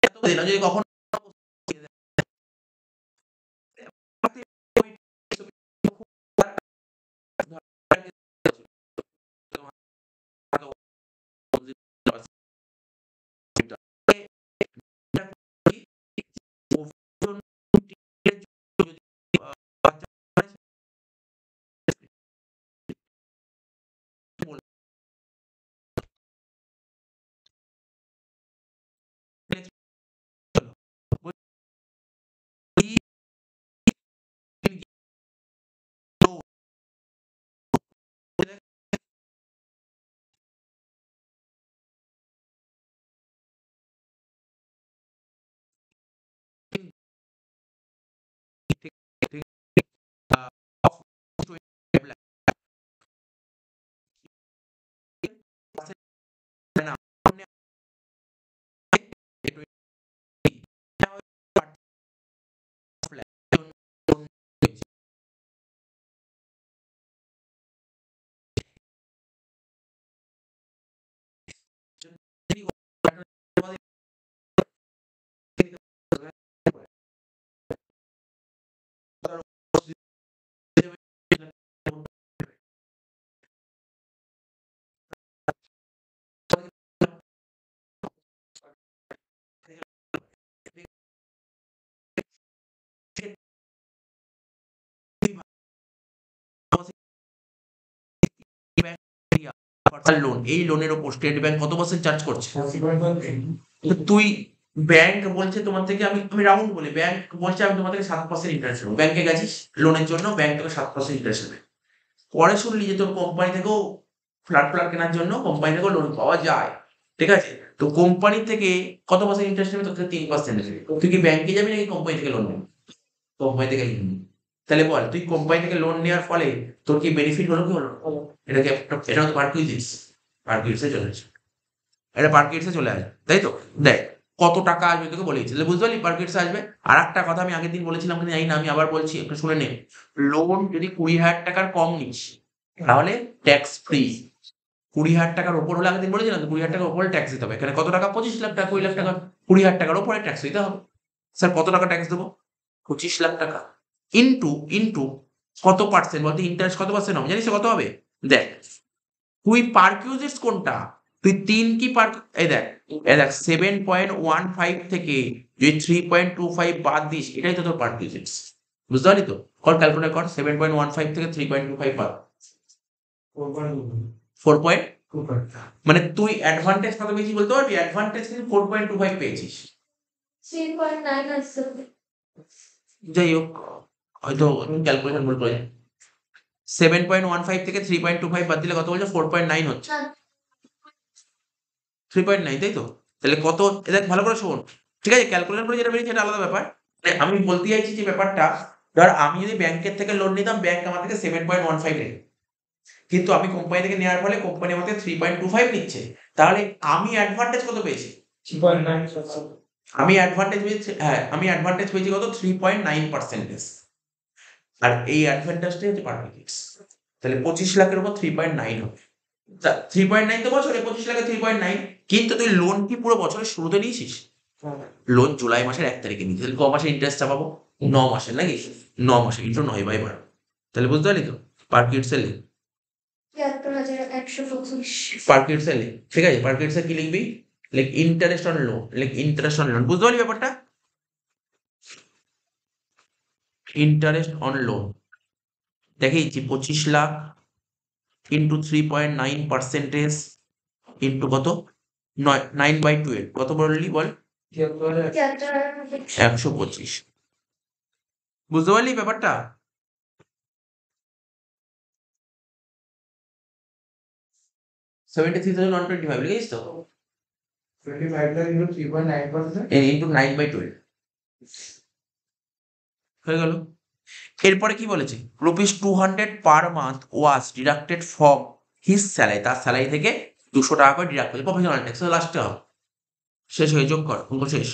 S1: এত দিলাম, যদি কখনো লোন, এই লোনের ওপর স্টেট ব্যাংক কত পার্সেন্ট চার্জ করছে?
S3: 40.8
S1: তো তুই ব্যাংক বলছে তোমার থেকে, আমি রাউন্ড বলি, ব্যাংক বলছে আমি তোমার থেকে 7% ইন্টারেস্ট নেবো, ব্যাংকে গেছিস লোনের জন্য, ব্যাংক তোকে 7% ইন্টারেস্ট নেবে। পরে শুনলি যে তোর কোম্পানি থেকেও ফ্ল্যাট কেনার জন্য কোম্পানি থেকেও লোন পাওয়া যায়, ঠিক আছে? তো কোম্পানি থেকে কত পার্সেন্ট ইন্টারেস্ট নেবে? তোর থেকে 3% নেবে। তুই কি ব্যাংকে যাবি নাকি কোম্পানি থেকে লোন নেবে? কোম্পানি থেকে লোন নেবে। তাহলে বল, তুই কোম্পানি থেকে লোন নেওয়ার ফলে তোর কি বেনিফিট হলো কি হলো? এটাকে এটা তো পার্কিউজিস, পার্কিউজিসে চলে আসে, এটা পার্কিউজিসে চলে আসে, তাই তো? দেখ কত টাকা আসবে তোকে বলে দিচ্ছি, তাহলে বুঝতে পারলি পার্কিউজিসে আসবে। আর একটা কথা আমি আগের দিন বলেছিলাম কিন্তু জানি না, আমি আবার বলছি, একটু শুনে নে। লোন যদি 20,000 টাকার কম নিস তাহলে ট্যাক্স ফ্রি। 20,000 টাকার ওপর হলে, আগের দিন বলেছিলাম তো 20,000 টাকার উপরে ট্যাক্স দিতে হবে। এখানে কত টাকা? 25 লাখ টাকা, 20 লাখ টাকা, 20,000 টাকার উপরে ট্যাক্স দিতে হবে। স্যার কত টাকা ট্যাক্স দেবো? 25 লাখ টাকা ইন্টু কত পার্সেন্ট বলতে, ইন্টারেস্ট কত পার্সেন্ট হবে জানিস তো কত হবে? দেখ তুই পার্কিউজিস কোনটা, তুই 3 কি পার, এই দেখ 7.15 থেকে যদি 3.25 বাদ দিস, এটাই তো তোর পার্কিউজিস। বুঝতে পারলি তো? ক্যালকুলেট কর, 7.15 থেকে 3.25 বাদ 4.
S3: 4.2.
S1: মানে তুই অ্যাডভান্টেজ কত পেয়েছিস বলতে পারবি? অ্যাডভান্টেজ কিন্তু 4.25 পেয়েছিস।
S2: 3.9 আছে।
S1: যাই হোক, হয়তো ক্যালকুলেশন ভুল করে। 7.15 থেকে 3.25 বাদ দিলে কত বলছো? 4.9 হচ্ছে।
S2: না,
S1: 3.9, তাই তো? তাহলে কত? দেখ ভালো করে শোন, ঠিক আছে? ক্যালকুলেশন করে যেটা বেরিয়েছে এটা আলাদা ব্যাপার। মানে আমি বলতে চাইছি যে ব্যাপারটা, ধর আমি যদি ব্যাংকের থেকে লোন নিতাম, ব্যাংক আমার থেকে 7.15 নেবে, কিন্তু আমি কোম্পানি থেকে নেওয়ার ফলে কোম্পানি আমার থেকে 3.25 নিচ্ছে, তাহলে আমি অ্যাডভান্টেজ কত পেয়েছি?
S3: 3.9.
S1: আমি অ্যাডভান্টেজ পেয়েছি, হ্যাঁ আমি অ্যাডভান্টেজ পেয়েছি কত? 3.9%। আর এই অ্যাডভান্টেজটাই হচ্ছে পার্কিউজিস। তাহলে 25 লাখের উপর 3.9 হবে। 3.9 তো বছরে, 25 লাখে 3.9। কিন্তু তুই লোন কি পুরো বছরের শুরুতে নিয়েছিস? লোন জুলাই মাসের 1 তারিখে নিয়েছিস, তাহলে ক মাসের ইন্টারেস্টটা পাবো? 9 মাসের, নাকি? 9 মাসের ইন্টু 9/12। তাহলে বুঝতে পারলি তো? পার্কিউজিসে লে,
S2: 73,125।
S1: পার্কিউজিসে লে, ঠিক আছে? পার্কিউজিসে কি লিখবি? Like interest on loan, like interest on loan. বুঝতে পারলি ব্যাপারটা? ইন্টারেস্ট অন লোন দেখিয়েছি 25 লাখ ইন্টু 3.9% ইন্টু কত? 9/12 কত বললি বল? 125। বুঝতে পারলি ব্যাপারটা? $73,125 লিখেছিস তো?
S3: 25 lakh into 3.9%.
S1: ইন্টু 9/12 হয়ে গেল। এরপরে কি বলেছে? ₹200 per month was deducted from his salary, তার স্যালারি থেকে 200 টাকা করে ডিডাক্ট করে প্রফেশনাল ট্যাক্স। লাস্টে হবে, শেষ হয়ে যোগ কর, অঙ্ক শেষ।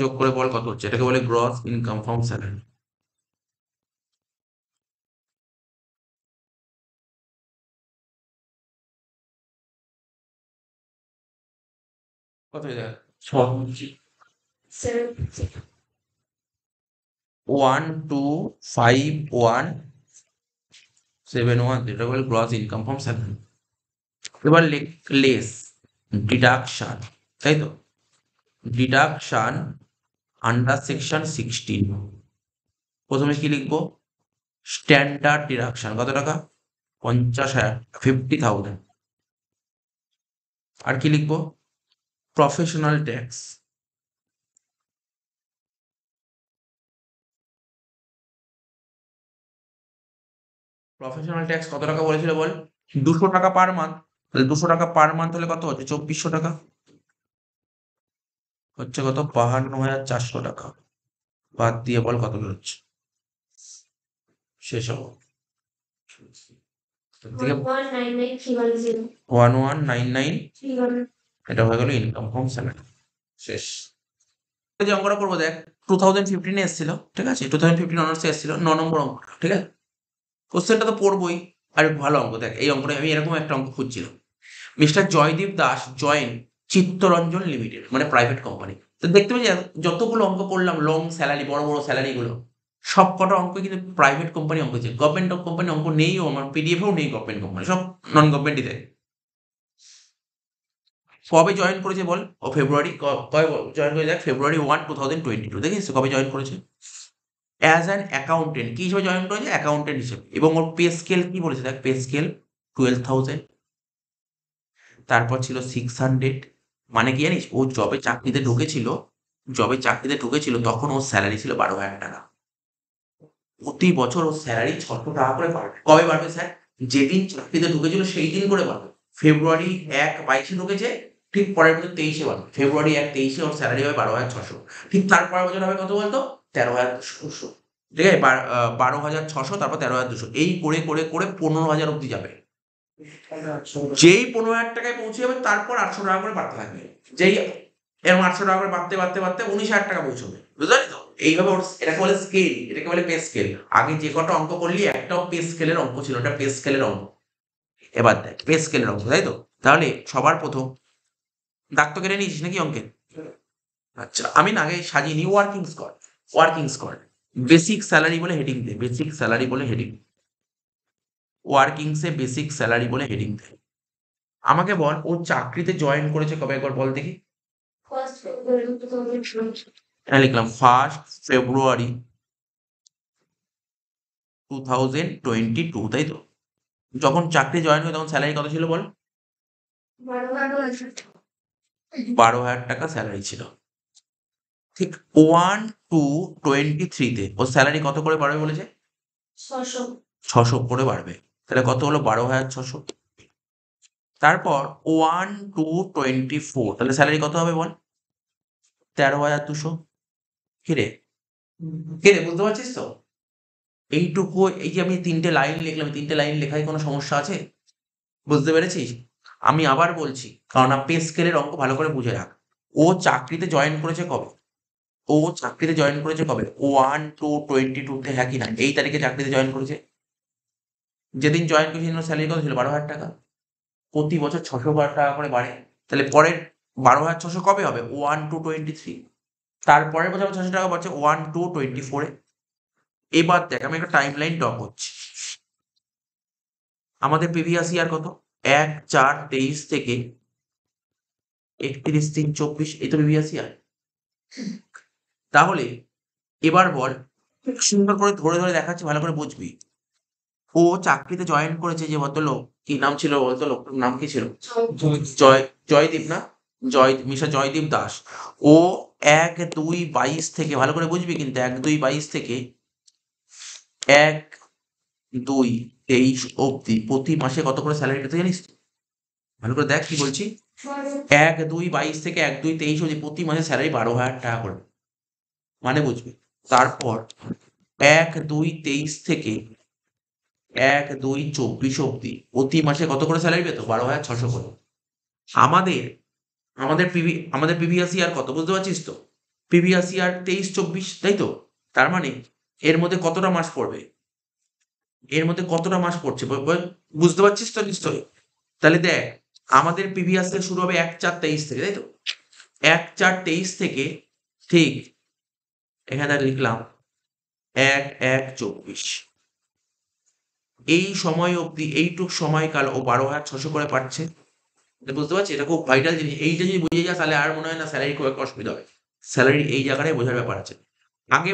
S1: যোগ করে বল কত হচ্ছে। এটাকে বলে গ্রস ইনকাম ফ্রম স্যালারি। কত হয়ে যায়? 125,171, যেটা বলে গ্রস ইনকাম ফ্রম স্যালারি। এবার লেস ডিডাকশন, তাই তো? Deduction under section 16। প্রথমে কি লিখবো? স্ট্যান্ডার্ড ডিডাকশন কত টাকা? 50,000, 50,000। আর কি লিখবো? প্রফেশনাল ট্যাক্স, প্রফেশনাল ট্যাক্স কত টাকা বলেছিল বল? 200 টাকা পার মান্থ। তাহলে 200 টাকা পার মান্থ হলে কত হচ্ছে? 2400 টাকা হচ্ছে। কত? 52,400 টাকা। বাদ দিয়ে বল কত হচ্ছে? শেষ হবো। 1199, এটা হয়ে গেল ইনকাম ফ্রম স্যালারি। শেষ। যে অঙ্কটা করবো দেখ, 2015 এসেছিল, ঠিক আছে? 2015 অনার্সে এসেছিল, 9 নম্বর অঙ্ক, ঠিক আছে? কোশ্চেনটা তো পড়বোই, আর ভালো অঙ্ক। দেখ এই অঙ্কটা আমি এরকম একটা অঙ্ক খুঁজছিলাম। Mister Joydeep Das join Chittaranjan limited, মানে প্রাইভেট কোম্পানি। তো দেখতে পাচ্ছি যতগুলো অঙ্ক করলাম, লং স্যালারি, বড় বড় স্যালারি গুলো, সব কটা অঙ্ক কিন্তু প্রাইভেট কোম্পানি অঙ্ক ছিল। গভর্নমেন্ট কোম্পানি অঙ্ক নেই, ও আমার পিডিএফেও নেই গভর্নমেন্ট কোম্পানি, সব নন গভর্নমেন্টই দেয়। কবে জয়েন করেছে বল? ও ফেব্রুয়ারি, কবে জয়েন করে? দেখ February 1, 2022। দেখিস কবে জয়েন করেছে? অ্যাজ অ্যান অ্যাকাউন্টেন্ট কি হিসেবে জয়েন করেছে, অ্যাকাউন্টেন্ট হিসেবে, এবং ওর পে স্কেল কি বলেছে দেখ, পে স্কেল 12,000। তারপর ছিল 600, মানে কি জানিস, ও জবে চাকরিতে ঢুকেছিল তখন ওর স্যালারি ছিল 12,000 টাকা। প্রতি বছর ওর স্যালারি 600 টাকা করে বাড়বে। কবে বাড়বে স্যার, যেদিন চাকরিতে ঢুকেছিল সেই দিন করে বাড়বে। ফেব্রুয়ারি 1/22 ঢুকেছে, ঠিক পরের বছর 23 বাড়বে। ফেব্রুয়ারি 1/23 ওর স্যালারি হবে 12,600। ঠিক তারপরের বছর হবে কত বলতো, 13,200। ঠিক আছে, 12,600, তারপর 13,200, এই করে করে করে 15,000 অব্দি যাবে। যেই 15,000 টাকায় পৌঁছে যাবে তারপর 800 টাকা করে বাড়তে থাকবে। যেই এরকম 800 টাকা করে বাড়তে বাড়তে বাড়তে 19,000 টাকা পৌঁছবে। বুঝতে পারলি তো, এইভাবে ওর এটাকে বলে স্কেল, এটাকে বলে পে স্কেল। আগে যে কটা অঙ্ক করলি একটাও পে স্কেলের অঙ্ক ছিল, ওটা পে স্কেলের অঙ্ক। এবার দেখ পে স্কেলের অঙ্ক, তাই তো। তাহলে সবার প্রথম দাগ তো কেটে নিয়েছিস নাকি অঙ্কে? আচ্ছা, আমি না আগে সাজিয়ে নিই। ওয়ার্কিং স্কোয়াড বেসিক স্যালারি বলে হেডিং দে, বেসিক স্যালারি বলে হেডিং, ওয়ার্কিংসে বেসিক স্যালারি বলে হেডিং দে। আমাকে বল ও চাকরিতে জয়েন করেছে কবে, একবার বল দেখি।
S2: First February 2020.
S1: এখানে লিখলাম 1 ফেব্রুয়ারি 2022, তাই তো। যখন চাকরি জয়েন হয় তখন স্যালারি কত ছিল বল?
S2: 12,000
S1: 12,000 টাকা স্যালারি ছিল। ঠিক 1/2/23-তে ওর স্যালারি কত করে বাড়বে বলেছে?
S2: 600
S1: 600 করে বাড়বে। তাহলে কত হলো? 12,600। তারপর 1/2/24, তাহলে স্যালারি কত হবে বল? 13,200। কিরে কিরে বুঝতে পারছিস তো? এইটুকু, এই যে আমি 3টে লাইন লিখলাম, 3টে লাইন লেখায় কোনো সমস্যা আছে? বুঝতে পেরেছিস? আমি আবার বলছি, কারণ পে স্কেলের অঙ্ক ভালো করে বুঝে রাখ। ও চাকরিতে জয়েন করেছে কবে? 1/2/22-তে, হ্যাঁ কি না? এই তারিখে চাকরিতে জয়েন করেছে। যেদিন জয়েন করেছে সেদিন স্যালারি কত ছিল? 12,000 টাকা। প্রতি বছর 600 টাকা করে বাড়ে। তাহলে পরের 12,600 কবে হবে? 1/2/23। তারপরের বছর 600 টাকা বাড়ছে 1/2/24-এ। এবার দেখ আমি একটা টাইম লাইন ড্র করছি। আমাদের প্রিভিয়াস ইয়ার কত? 1/4/23 থেকে 31/3/24, এই তো প্রিভিয়াস ইয়ার। তাহলে এবার বল, খুব সুন্দর করে ধরে ধরে দেখাচ্ছি, ভালো করে বুঝবি। ও চাকরিতে জয়েন করেছে যে ভদ্রলোক, কি নাম ছিল বলতো, লোকটার নাম কি ছিল? জয়দীপ না, মিস্টার জয়দীপ দাস। ও 1/2/22 থেকে, ভালো করে বুঝবি কিন্তু, 1/2/22 থেকে 1/2/23 অব্দি প্রতি মাসে কত করে স্যালারি পেতে জানিস? ভালো করে দেখ কি বলছি। 1/2/22 থেকে 1/2/23 অব্দি প্রতি মাসে স্যালারি 12,000 টাকা করে, মানে বুঝবি। তারপর 1/2/23 থেকে 1/2/24 অব্দি প্রতি মাসে কত করে স্যালারি পেত? 12,600 করে। আমাদের আমাদের প্রিভিয়াস ইয়ার কত, বুঝতে পারছিস তো? প্রিভিয়াস ইয়ার 23-24, তাই তো। তার মানে এর মধ্যে কতটা মাস পড়বে? এর মধ্যে কতটা মাস পড়ছে বুঝতে পারছিস তো নিশ্চয়ই? তাহলে দেখ, আমাদের প্রিভিয়াস ইয়ার শুরু হবে 1/4/23 থেকে, তাই তো। 1/4/23 থেকে ঠিক এখানে লিখলাম 1/1/24, এই সময় অবধি, এইটুক সময়কাল ও 12,600 করে পাচ্ছে। বুঝতে পারছি, এটা খুব ভাইটাল জিনিস। এইটা যদি বুঝে যাস তাহলে আর মনে হয় না স্যালারি খুব একটা অসুবিধা হবে। স্যালারি এই জায়গাটায় বোঝার ব্যাপার আছে। আগে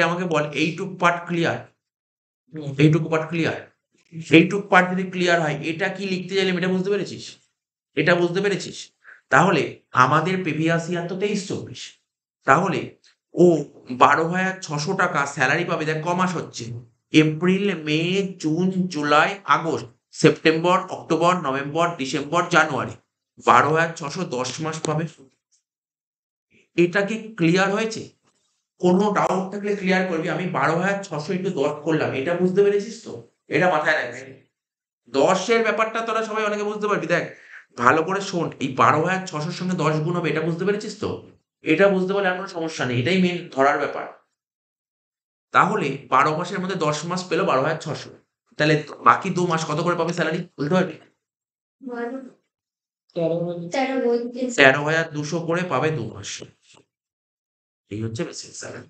S1: আমাকে বল এইটুক পার্ট ক্লিয়ার? এইটুকু পার্ট ক্লিয়ার? এইটুক পার্ট যদি ক্লিয়ার হয়, এটা কি লিখতে চাইলাম এটা বুঝতে পেরেছিস? এটা বুঝতে পেরেছিস? তাহলে আমাদের প্রিভিয়াস ইয়ার তো 23-24, তাহলে ও 12,600 টাকা স্যালারি পাবে। দেখ ক মাস হচ্ছে, April, May, June, July, August, September, October, November, December, January, 12,600 10 মাস পাবে। এটা কি ক্লিয়ার হয়েছে? কোনো ডাউট থাকলে ক্লিয়ার করবি। আমি 12,600 × 10 করলাম, এটা বুঝতে পেরেছিস তো? এটা মাথায় রাখবি। 10-এর ব্যাপারটা তোরা সবাই অনেকে বুঝতে পারবি। দেখ ভালো করে শোন, এই 12,600-র সঙ্গে 10 গুণ হবে, এটা বুঝতে পেরেছিস তো? এটা বুঝতে পারলে আর কোনো সমস্যা নেই, এটাই মেন ধরার ব্যাপার। তাহলে 12 মাসের মধ্যে 10 মাস পেলো 12,600, তাহলে বাকি 2 মাস কত করে পাবে স্যালারি বলতে পারবি? 13,200 করে পাবে 2 মাস। এই হচ্ছে বেসিক স্যালারি।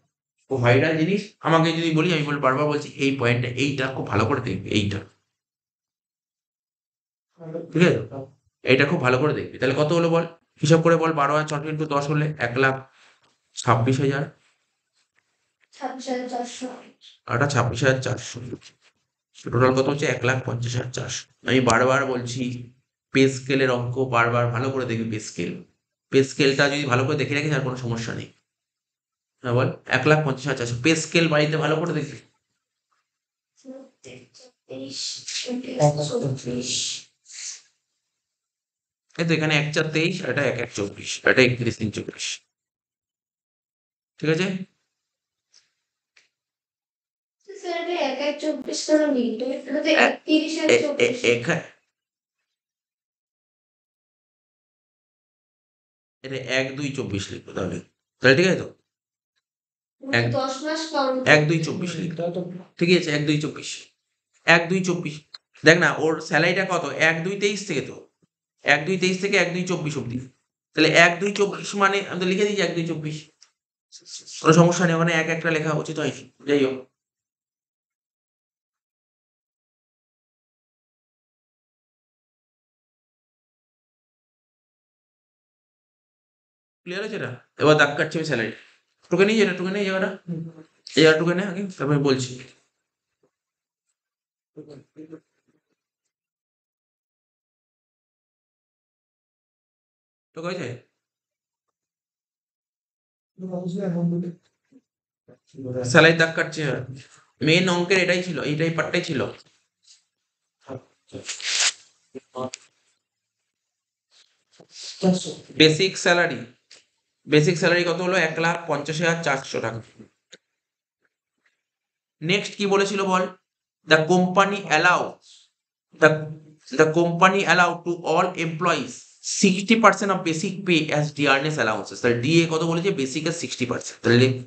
S1: ও ভাইরাল জিনিস। আমাকে যদি বলি, আমি বারবার বলছি এই পয়েন্টটা, এইটা খুব ভালো করে দেখবি, এইটা, ঠিক আছে? এইটা খুব ভালো করে দেখবি। তাহলে কত হলো বল, হিসাব করে বল। 12,600 × 10 হলে 1,26,000।
S2: 26,400
S1: আটা 26,400, টোটাল কত হচ্ছে 1,50,400। আমি বারবার বলছি পে স্কেলের অঙ্ক বারবার ভালো করে দেখবি। পে স্কেলটা যদি ভালো করে দেখে রাখিস আর কোনো সমস্যা নেই। হ্যাঁ বল, 1,50,400 পে স্কেল বাড়িতে ভালো করে দেখবি।
S2: 23, 24,
S1: এই তো এখানে 1,4,23, এটা 1,1,24, এটা 31,3,24। ঠিক আছে,
S2: স্যার এটা 1,24 কেন লিখলে? এটা তো
S1: এ-
S2: 31 আর
S1: এ-
S2: 24
S1: এটা 1,2,24 লিখবো তাহলে। তাহলে ঠিক আছে তো,
S2: মানে 10 মাস কাউন্ট
S1: 1,2,24 লিখবো। ঠিক আছে, 1,2,24, 1,2,24। দেখ না ওর স্যালারিটা কত, 1,2,23 থেকে তো, 1,2,23 থেকে 1,2,24 অব্দি। তাহলে 1,2,24 মানে আমি তো লিখে দিয়েছি 1,2,24, কোনো সমস্যা নেই, ওখানে এক একটা লেখা উচিত হয়নি। যাই হোক, ক্লিয়ার আছে এটা? এবার দাগ কাটছি আমি স্যালারি। টুকে নিয়ে যেটা, টুকে নিয়ে জায়গাটা, এই জায়গা টুকে নে আগে, তারপরে বলছি। তো হয়েছে, স্যালারি দাগ কাটছে। মেন অঙ্কের এটাই ছিল, এইটাই পার্টটাই ছিল। বেসিক স্যালারি, বেসিক স্যালারি কত হলো, 1,50,400 টাকা। নেক্সট কি বলেছিল বল, the company allow the the company allow to all employees 60% of basic pay as dearness allowances. তাহলে ডিএ কত বলেছে, বেসিক এর 60%। তাহলে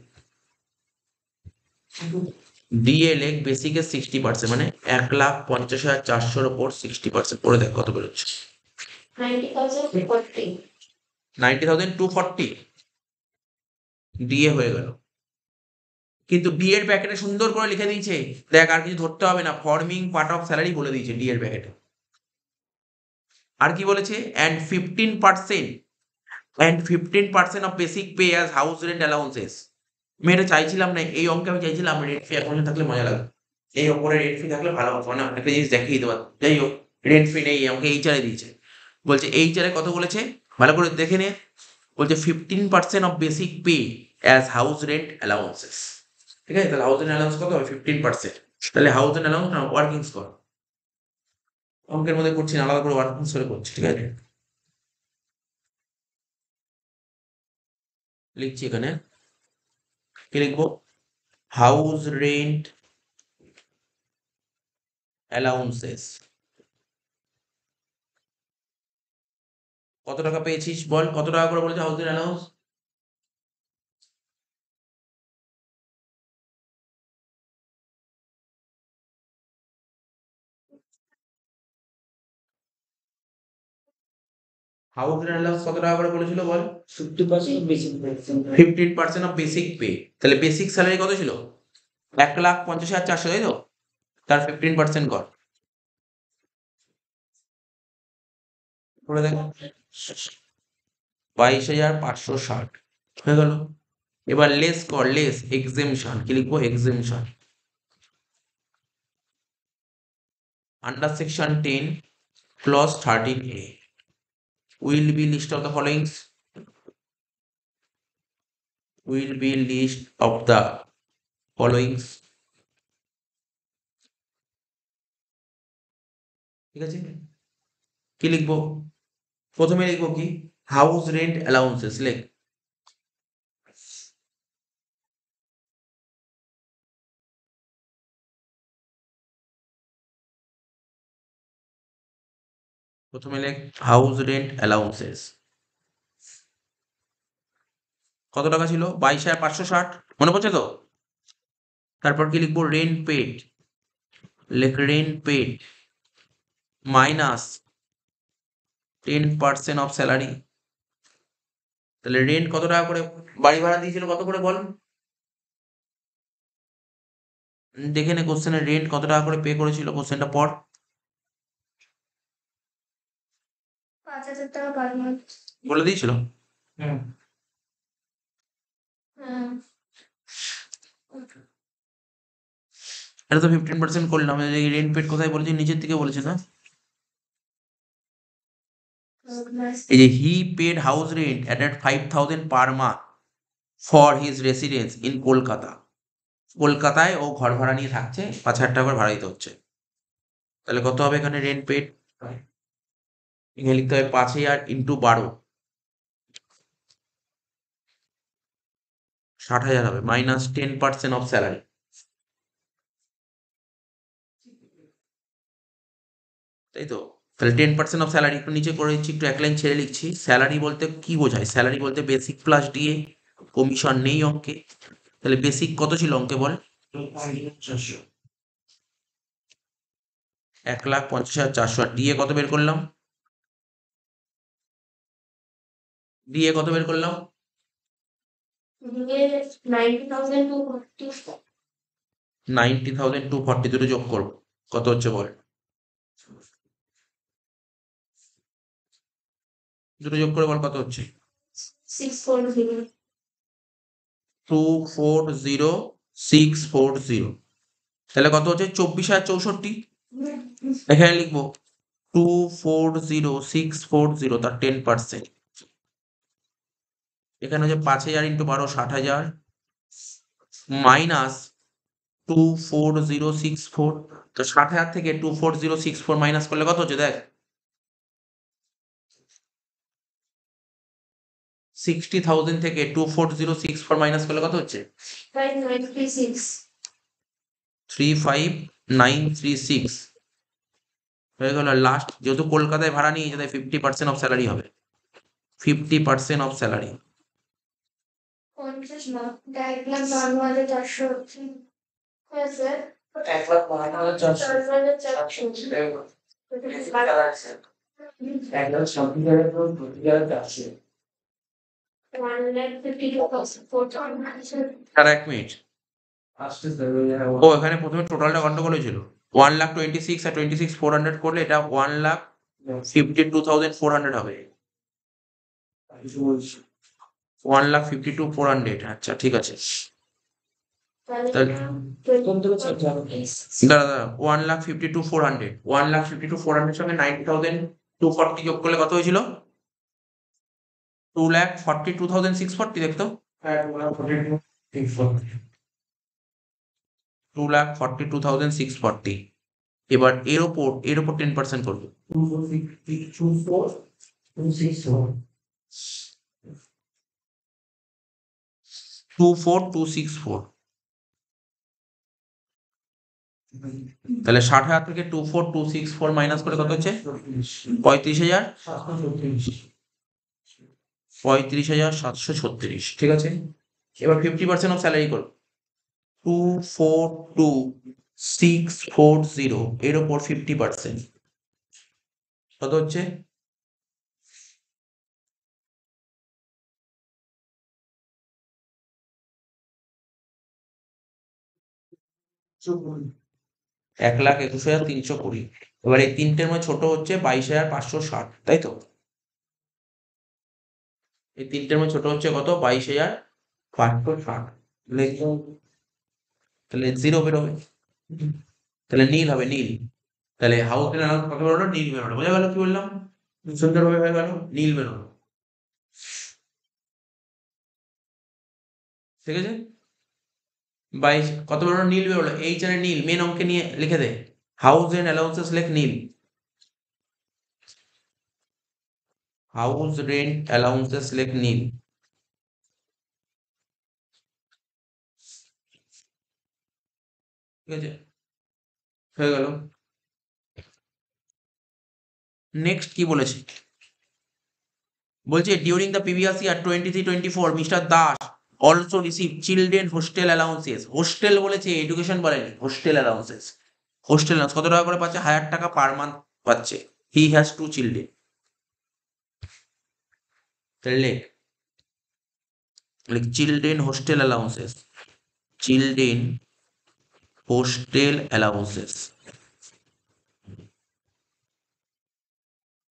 S1: ডিএ লেখ বেসিক এর 60%, মানে 1,50,400-র ওপর 60% করে দেখ কত বেরোচ্ছে।
S2: 90,040
S1: 90,240 ডিএ হয়ে গেল। কিন্তু ডি এর প্যাকেটে সুন্দর করে লিখে দিয়েছে, দেখ আর কিছু ধরতে হবে না, ফর্মিং পার্ট অফ স্যালারি বলে দিয়েছে ডি এর প্যাকেটে। আর কি বলেছে, and 15% of basic pay as house rent allowances. আমি এটা চাইছিলাম না, এই অঙ্কে আমি চাইছিলাম রেন্ট ফি অ্যাকাউন্টে থাকলে মজা লাগবে, এই ওপরে রেন্ট ফি থাকলে ভালো হতো, মানে একটা জিনিস দেখিয়ে দিতে পারতো। যাই হোক, রেন্ট ফি নেই, আমাকে এইচআরে দিয়েছে। বলছে এইচআরে কত বলেছে, ভালো করে দেখে নে। বলছে 15% of basic pay as house rent allowances. ঠিক আছে, তাহলে হাউস রেন্ট অ্যালাউন্স কত হবে, 15%। তাহলে হাউস রেন্ট অ্যালাউন্স না ওয়ার্কিংস কর, অঙ্কের মধ্যে করছি না, আলাদা করে ওয়ার্কিংস করে করছি। ঠিক আছে, লিখছি এখানে, কি লিখবো, হাউস রেন্ট অ্যালাউন্সেস। কত টাকা পেয়েছিস বল, কত টাকা করে বলেছে house rent allowance? House rent allowance কত টাকা করে বলেছিল বল?
S3: 50% বেশি।
S1: 15% অফ বেসিক পে। তাহলে বেসিক স্যালারি কত ছিল, 1,50,400, তাই তো? তার 15% কর, করে দেখ, 22,560 হয়ে গেল। এবার লেস কর, লেস এক্সেমশন, কি লিখবো, exemption under section 10 clause 13A will be list of the following, will be list of the following। ঠিক আছে, কি লিখবো, প্রথমে লিখবো কি, হাউস রেন্ট অ্যালাউন্সেস লেখ। প্রথমে লেখ হাউস রেন্ট অ্যালাউন্সেস, কত টাকা ছিল, 22,560, মনে পড়ছে তো? তারপর কি লিখবো, রেন্ট পেড, লেখ rent paid minus 10% of salary. তাহলে রেন্ট কত টাকা করে, বাড়ি ভাড়া দিয়েছিল কত করে বল, দেখে নে কোশ্চেনে রেন্ট কত টাকা করে পে করেছিল, কোশ্চেনটা পড়।
S2: 5,000 টাকা পার মান্থ।
S1: বলে দিয়েছিল,
S3: হুম।
S2: হ্যাঁ
S1: এটা তো 15% করলাম। এই রেন্ট পেড কোথায় বলেছে? নিচের দিকে বলেছে না? এই যে he paid house rent at 5,000 per month for his residence in Kolkata. কলকাতায় ও ঘর ভাড়া নিয়ে থাকছে, 5,000 টাকা করে ভাড়া দিতে হচ্ছে। তাহলে কত হবে এখানে রেন্ট পেড? এখানে লিখতে হবে 5,000 ইন্টু 12, 60,000 হবে, মাইনাস 10% অফ স্যালারি। তাই তো? তাহলে 10% অফ স্যালারি একটু নিচে করে দিচ্ছি, একটু এক লাইন ছেড়ে লিখছি। স্যালারি বলতে কি বোঝায়? স্যালারি বলতে বেসিক প্লাস ডিএ, কমিশন নেই অঙ্কে। তাহলে বেসিক কত ছিল অঙ্কে বল? 1,50,400। আর ডিএ কত বের করলাম? ডিএ কত বের করলাম?
S2: 90,240
S1: 90,240 দুটো যোগ করবো, কত হচ্ছে বল? দুটো যোগ করে বল কত হচ্ছে?
S2: 640
S1: 240,640। তাহলে কত হচ্ছে? 24,064। এখানে লিখবো 240,640, তার 10%। এখানে হচ্ছে 5,000 ইন্টু 12, 60,000, মাইনাস 240,640। তো 60,000 থেকে 240,640 মাইনাস করলে কত হচ্ছে দেখ? 60,000 থেকে 240,640 মাইনাস করলে কত হচ্ছে?
S2: 596
S1: 35,936 হয়ে গেল। লাস্ট যেহেতু কলকাতায় ভাড়া নিয়ে যেতে 50% অফ স্যালারি হবে, 50% অফ স্যালারি।
S2: 50 না, 1,52,400 হচ্ছে। হ্যাঁ স্যার,
S3: 1,52,400 একদম something এর উপর 2,000 আছে।
S2: 1,52,400
S1: আর এক মিনিট,
S3: আসছে
S1: ও এখানে প্রথমে টোটালটা গন্ডগোল হয়েছিল। 1,26,000 আর 26,400 করলে এটা 1,52,400 হবে। 1,52,400, আচ্ছা ঠিক আছে। দাঁড়া দাঁড়া, 1,52,400, 1,52,400 সঙ্গে 90,240 যোগ করলে কত হয়েছিল? 2,42,640 দেখতো। 2,42,640। এবার এর ওপর 10% করবো। 24,264। তাহলে 60,000 থেকে 24,264 মাইনাস করে কত হচ্ছে? 35,000, 35,736। ঠিক আছে, এবার 50% অফ স্যালারি করো। 242,640 এর ওপর 50% কত হচ্ছে? এক লাখ 21,320। এবার এই তিনটের মধ্যে ছোট হচ্ছে 22,560, তাই তো? এই তিনটের মধ্যে ছোট হচ্ছে কত? 22,560। তাহলে জিরো বেরোবে, তাহলে নীল হবে, নীল। তাহলে হাউস রেন্ট কত বেরোলো? নীল বেরোলো। বোঝা গেল কি বললাম? সুন্দরভাবে হয়ে গেল, নীল বেরোলো। ঠিক আছে, 22 কত বেরোলো? নীল বেরোলো। এইচ আর নীল, মেন অঙ্কে নিয়ে লিখে দে। হাউস রেন্ট অ্যালাউন্সেস লেখ নীল। হাউস রেন্ট অ্যালাউন্সেস লেখ নীল। ঠিক আছে, হয়ে গেল। নেক্সট কি বলেছে? বলছে during the previous year 23-24 Mister Das also receive children hostel allowances. Hostel বলেছে, এডুকেশন বলেনি। হোস্টেল অ্যালাউন্সেস, হোস্টেল অ্যালাউন্স কত টাকা করে পাচ্ছে? 1,000 টাকা পার মান্থ পাচ্ছে। He has 2 children. তাহলে children hostel allowances, children hostel allowances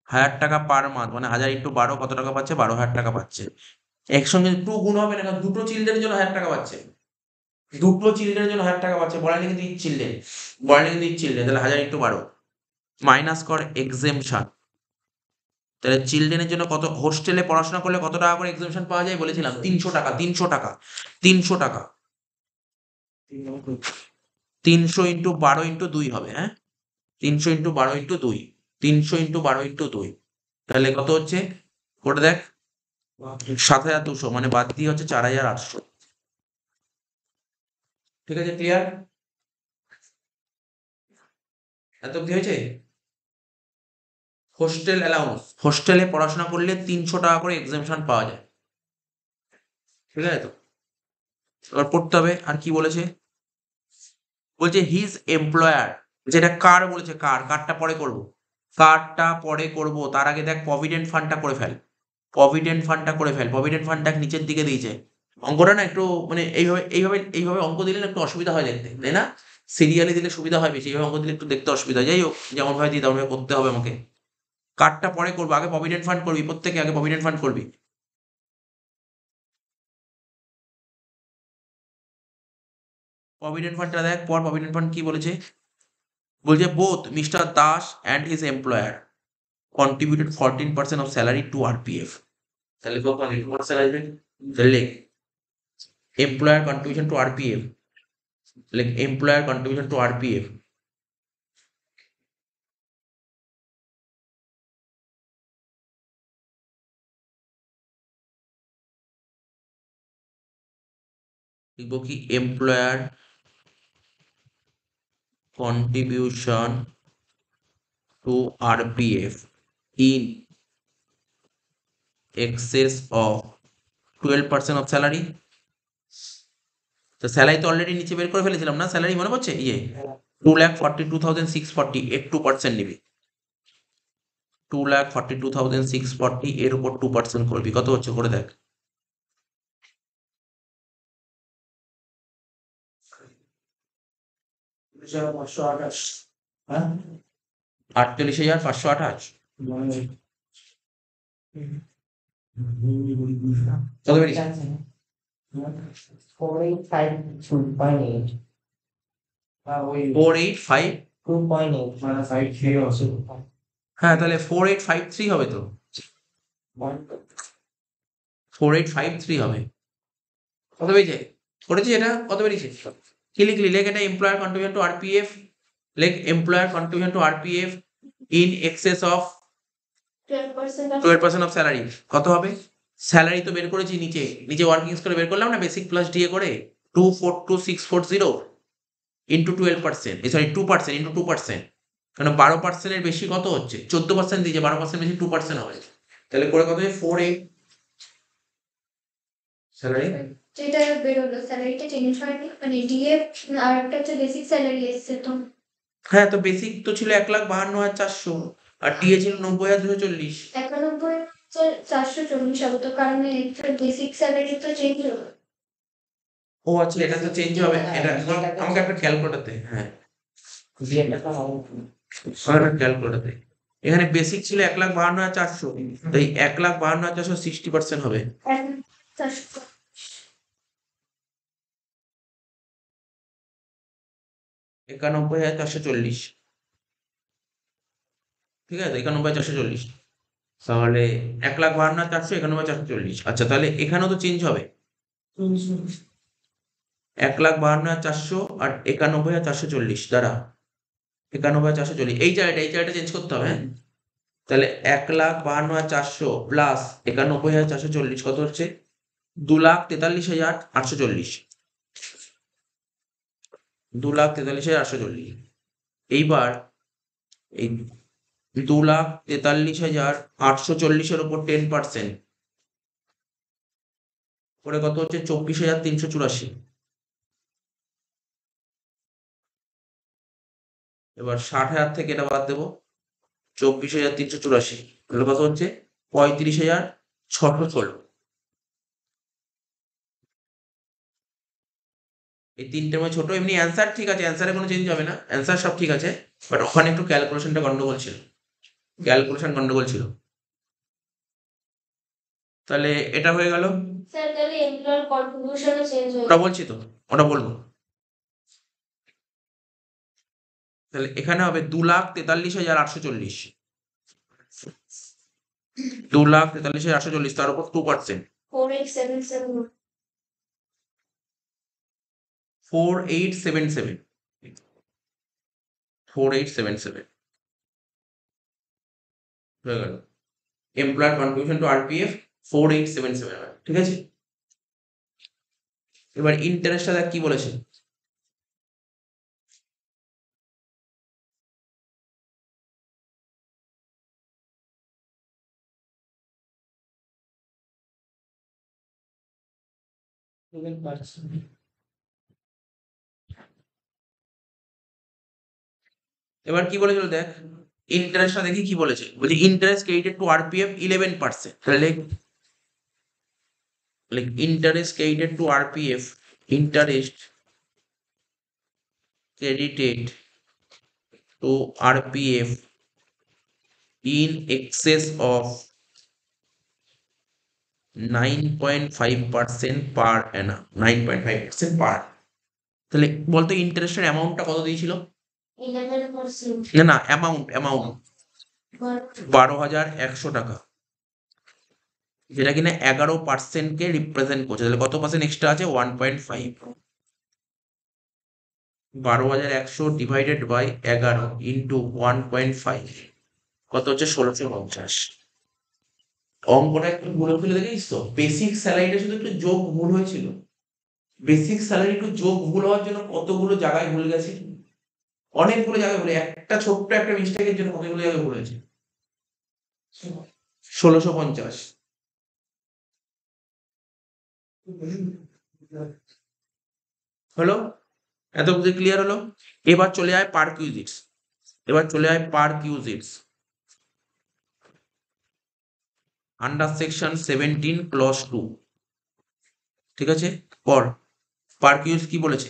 S1: 1,000 টাকা পার মান্থ, মানে 1,000 ইন্টু 12 কত টাকা পাচ্ছে? 12,000 টাকা পাচ্ছে। একসঙ্গে 2 গুণ হবে না, কারণ দুটো চিলড্রেনের জন্য 1,000 টাকা পাচ্ছে। দুটো চিলড্রেনের জন্য 1000 টাকা পাচ্ছে, বলেনি কিন্তু ইচ চিলড্রেন, বলেনি কিন্তু ইচ চিলড্রেন, তাহলে 1000 ইন্টু 12 মাইনাস কর এক্সেমশন। তাহলে চিলড্রেনের জন্য কত, হোস্টেলে পড়াশোনা করলে কত টাকা করে এক্সেমশন পাওয়া যায় বলেছিলাম? 300 টাকা, 300 টাকা, 300 টাকা। 300 ইন্টু 12 ইন্টু 2 হবে, হ্যাঁ 300 ইন্টু 12 ইন্টু 2, 300 ইন্টু 12 ইন্টু 2, তাহলে কত হচ্ছে করে দেখ, 7200, মানে বাদ দিয়ে হচ্ছে 4800। ঠিক আছে, ক্লিয়ার? এত কি হয়েছে? হোস্টেল অ্যালাউন্স, হোস্টেলে পড়াশোনা করলে 300 টাকা করে এক্সেমশন পাওয়া যায়। ঠিক আছে তো, এবার পড়তে হবে। আর কি বলেছে? বলছে হিজ এমপ্লয়ার, যেটা কার বলেছে, কারটা পরে করব, কারটা পরে করব, তার আগে দেখ প্রভিডেন্ট ফান্ডটা করে ফেল, প্রভিডেন্ট ফান্ডটা করে ফেল। প্রভিডেন্ট ফান্ডটা নিচের দিকে দিয়েছে। অঙ্কটা না একটু মানে এইভাবে অঙ্ক দিলে না একটু অসুবিধা হয় দেখতে, তাই না? সিরিয়ালি দিলে সুবিধা হয় বেশি, এইভাবে অঙ্ক দিলে একটু দেখতে অসুবিধা হয়। যাই হোক, যেমন ভাবে দিই তেমন ভাবে করতে হবে আমাকে। কারটা পরে করবো, আগে প্রভিডেন্ট ফান্ড করবি, প্রত্যেকে আগে প্রভিডেন্ট ফান্ড করবি। প্রভিডেন্ট ফান্ডটা দেখ পর, প্রভিডেন্ট ফান্ড কি বলেছে? বলছে both mister Das and his employer contributed 14% of salary to RPF. তাহলে কত 14% আসবে? তাহলে employer contribution to RPF, like employer contribution to RPF, লিখবো কি employer contribution to RPF in excess of 12% of salary। তো স্যালারি তো অলরেডি নিচে বের করে ফেলেছিলাম না, স্যালারি মনে পড়ছে? 2,42,640, এর 2% নিবি, 2,42,640 এর উপর 2% করবি, কত হচ্ছে করে দেখ।
S3: 528, হ্যাঁ
S1: 48,528 কত বেরিয়েছে?
S3: 485.8,
S1: 485,
S3: 2.8 মানে 5 আছে।
S1: হ্যাঁ তাহলে 4853 হবে তো, 4853 হবে। কত বেরিয়েছে? করেছি এটা, কত বেরিয়েছে? কি লিখলি? লেখ এটা এমপ্লয়ার কন্ট্রিবিউশন টু RPF, লেখ employer contribution to RPF in access of
S2: 12% of
S1: 12% of salary. কত হবে? স্যালারি তো বের করেছি নিচে, নিচে ওয়ার্কিংস করে বের করলাম না, বেসিক প্লাস ডিএ করে 242,640 ইন্টু 12%, সরি 2% ইন্টু 2%, কারণ 12% এর বেশি কত হচ্ছে? 14% দিয়েছে, 12% বেশি 2% হবে, তাহলে করে কত হয়? 48 স্যালারি।
S2: যেটা বেরোলো স্যালারিটা চেঞ্জ হয়নি, মানে ডিএফ আর একটা হচ্ছে বেসিক স্যালারি এসছে তো।
S1: হ্যাঁ তো বেসিক তো ছিল 1,52,400 আর ডিএ ছিল 90,240।
S2: 91,440 হবে তো, কারণ বেসিক স্যালারি তো চেঞ্জ হলো।
S1: ও আচ্ছা, এটা তো চেঞ্জ হবে, এটা আমাকে একটা ক্যালকুলেটর দে। হ্যাঁ আমার একটা ক্যালকুলেটর দে। এখানে বেসিক ছিল 1,52,400, তাই 1,52,400 60% হবে।
S2: 440
S1: 91,440, ঠিক আছে, 91,440, তাহলে 1,52,400, 91,440। আচ্ছা তাহলে এখানেও তো চেঞ্জ হবে, 1,52,400 আর 91,440 দ্বারা 91,440, এই জায়গাটা চেঞ্জ করতে হবে, হ্যাঁ? তাহলে 1,52,400 প্লাস 91,440 কত হচ্ছে? 2,43,840, 2,43,840। এইবার এই 2,43,840 উপর 10% করে কত হচ্ছে? 24,384। এবার 60,000 থেকে এটা বাদ দেবো, 24,384, তাহলে কত হচ্ছে? 35,616। এই তিনটের মধ্যে ছোট, এমনি অ্যান্সার ঠিক আছে, অ্যান্সারে কোনো চেঞ্জ হবে না, অ্যান্সার সব ঠিক আছে, বাট ওখানে একটু ক্যালকুলেশনটা গন্ডগোল ছিল, ক্যালকুলেশন গন্ডগোল ছিল। তাহলে এটা হয়ে গেল,
S2: স্যার তাহলে এমপ্লয়ার কন্ট্রিবিউশনও চেঞ্জ হয়ে
S1: ওটা বলছি তো, ওটা বলবো। তাহলে এখানে হবে 2,43,840, 2,43,840, তার উপর 2%,
S2: 4877
S1: 4877, 4877 হয়ে গেল। এমপ্লয়ার কন্ট্রিবিউশন টু আরপিএফ 4877, ঠিক আছে। এবার ইন্টারেস্টটা দেখ কি বলেছে। এবার কি বলেছিল দেখ, ইন্টারেস্টটা দেখি কি বলেছে। বলছে ইন্টারেস্ট ক্রেডিটেড টু আরপিএফ 11%, তাহলে interest credited two RPF, interest credited to RPF in excess of 9.5% per annum, 9.5% per annum। তাহলে বলতো ইন্টারেস্টের অ্যামাউন্টটা কত দিয়েছিল?
S2: 11%,
S1: না না, অ্যামাউন্ট 12,100 টাকা, যেটা কিনা 11%কে রিপ্রেজেন্ট করছে। তাহলে কত পার্সেন্ট এক্সট্রা আছে? 1.5। 12,100 ডিভাইডেড বাই 11 ইন্টু 1.5 কত হচ্ছে? 1,650। অঙ্কটা একটু ভুল হয়েছিল দেখিস তো, বেসিক স্যালারিটা শুধু একটু যোগ ভুল হয়েছিল। বেসিক স্যালারি একটু যোগ ভুল হওয়ার জন্য কতগুলো জায়গায় ভুল গেছে, অনেকগুলো জায়গায় ভুলে, একটা ছোট্ট একটা মিস্টেকের জন্য কতগুলো জায়গায় ভুল হয়েছে। 1,650 হলো। এত বুঝে ক্লিয়ার হলো। এবার চলে আয় পারকিউজিটস, আন্ডার সেকশন 17 ক্লজ 2, ঠিক আছে। পর পারকিউজ কি বলেছে,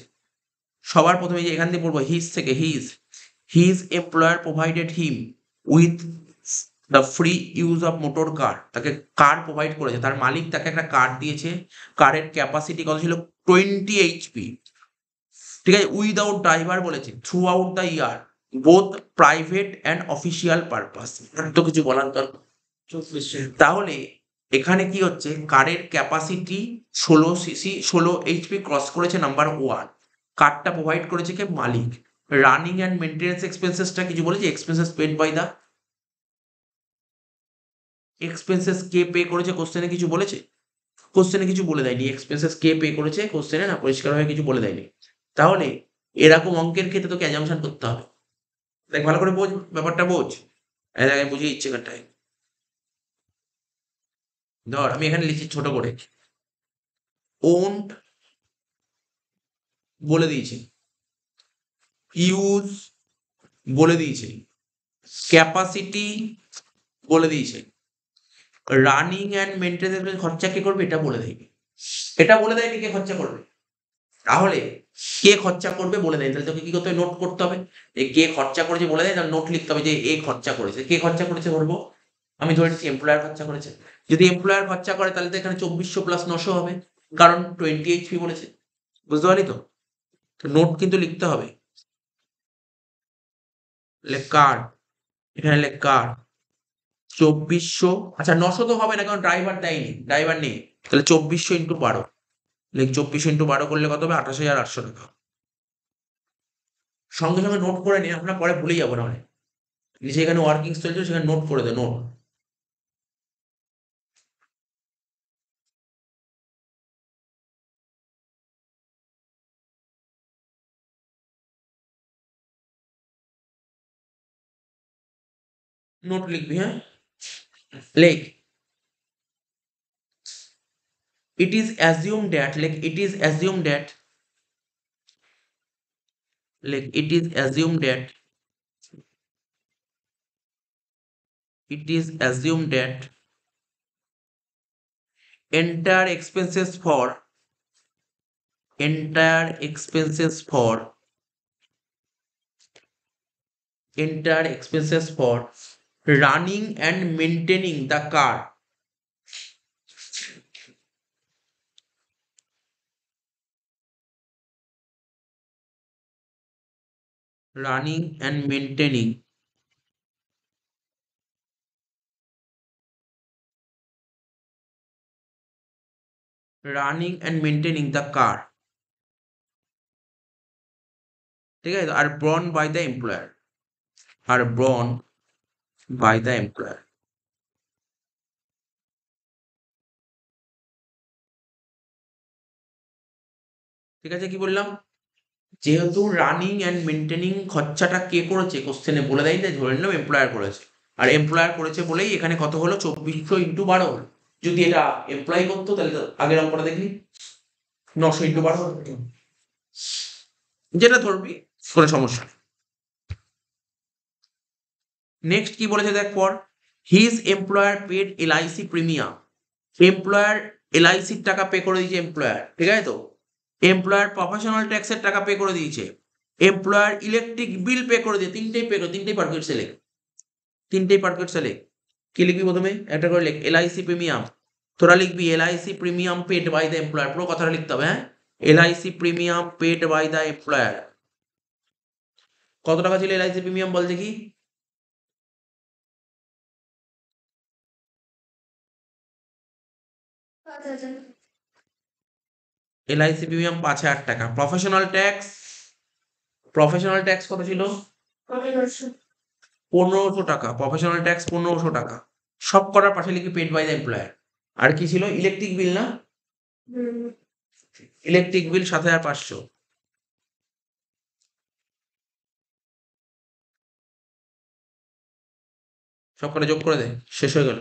S1: সবার প্রথমে যে এখান থেকে পড়বো, হিজ থেকে, his employer provided him with the free use of motor car, তাকে কার প্রোভাইড করেছে, তার মালিক তাকে একটা কার দিয়েছে, কারের ক্যাপাসিটি কত ছিল? 20 এইচপি, ঠিক আছে। উইদাউট ড্রাইভার বলেছে, throughout the year, both private and official purpose. তো কিছু বলার দরকার। তাহলে এখানে কি হচ্ছে, কারের ক্যাপাসিটি 16 সিসি, 16 এইচপি ক্রস করেছে, নাম্বার 1। কারটা প্রোভাইড করেছে কে? মালিক। রানিং অ্যান্ড মেনটেন্যান্স এক্সপেন্সেসটা কিছু বলেছে, expenses paid by the, expenses কে পে করেছে কোশ্চেনে কিছু বলেছে? কোশ্চেনে কিছু বলে দেয়নি, এক্সপেন্সেস কে পে করেছে কোশ্চেনে না পরিষ্কারভাবে কিছু বলে দেয়নি। তাহলে এরকম অঙ্কের ক্ষেত্রে তোকে অ্যাজাম্পশন করতে হবে। দেখ ভালো করে বোঝ, ব্যাপারটা বোঝ। আমি বুঝিয়ে ইচ্ছে কারটায় ধর, আমি এখানে লিখছি ছোট করে, ওন্ট বলে দিয়েছে, ইউজ বলে দিয়েছে, ক্যাপাসিটি বলে দিয়েছে, রানিং অ্যান্ড মেনটেন্যান্স খরচা কে করবে এটা বলে দেয়নি। এটা বলে দেয়নি কে খরচা করবে। তাহলে কে খরচা করবে বলে দেয়, তাহলে তোকে কি করতে হবে? নোট করতে হবে। যে কে খরচা করেছে বলে দেয়, তাহলে নোট লিখতে হবে যে এ খরচা করেছে। কে খরচা করেছে বলবো, আমি ধরে নিচ্ছি এমপ্লয়ার খরচা করেছে। যদি এমপ্লয়ার খরচা করে তাহলে তো এখানে 2400 প্লাস 900 হবে, কারণ 20 এইচপি বলেছে। বুঝতে পারলি তো? নোট কিন্তু লিখতে হবে। কার, এখানে কার 2400, আচ্ছা 900 তো হবে না, কারণ ড্রাইভার দেয়নি, ড্রাইভার নেই। তাহলে 2400 ইন্টু 12, 2400 ইন্টু 12 করলে কত হবে? 28,800 টাকা। সঙ্গে সঙ্গে নোট করে নিন, আমরা পরে ভুলে যাবো না। মানে নিচে এখানে ওয়ার্কিং চলছে, সেখানে নোট করে দে, নোট লিখবি, হ্যাঁ লেখ। it is assumed that, it is assumed that, it is assumed that, it is assumed that entire expenses for, entire expenses for, entire expenses for running and maintaining the car, running and maintaining the car, ঠিক আছে, আর ব্রন by the employer, ঠিক আছে। কি বললাম, যেহেতু running and maintaining খরচাটা কে করেছে কোশ্চেনে বলে দেয়, তাই ধরে নিলাম এমপ্লয়ার করেছে, আর এমপ্লয়ার করেছে বলেই এখানে কত হলো 2400 ইন্টু 12 হলো। যদি এটা এমপ্লয় করতো তাহলে তো আগের অঙ্কটা দেখি 900 ইন্টু 12 হলো। যেটা ধরবি কোনো সমস্যা নেই। নেক্সট কি বলেছে দেখ পর, his employer paid LIC premium, employer এলআইসির টাকা পে করে দিয়েছে এমপ্লয়ার, ঠিক আছে তো, এমপ্লয়ার প্রফেশনাল ট্যাক্সের টাকা পে করে দিয়েছে, এমপ্লয়ার ইলেকট্রিক বিল পে করে দিয়ে, তিনটেই পে করে, তিনটেই পার্কেট সেলে, কি লিখবি প্রথমে একটা করে লিখ, এলআইসি প্রিমিয়াম, তোরা লিখবি LIC premium paid by the employer, পুরো কথাটা লিখতে হবে, হ্যাঁ, LIC premium paid by the employer. কত টাকা ছিল এলআইসি প্রিমিয়াম বল দেখি,
S2: 5,000
S1: এলআইসি প্রিমিয়াম 5,000 টাকা। প্রফেশনাল ট্যাক্স কত ছিল,
S2: 1500
S1: 1500 টাকা, প্রফেশনাল ট্যাক্স 1500 টাকা, সব করার পাশে লিখি পেড বাই দ্য এমপ্লয়ার। আর কি ছিল, ইলেকট্রিক বিল না,
S2: হুম,
S1: ইলেকট্রিক বিল 7,500, সব কটা যোগ করে দে, শেষ হয়ে গেল।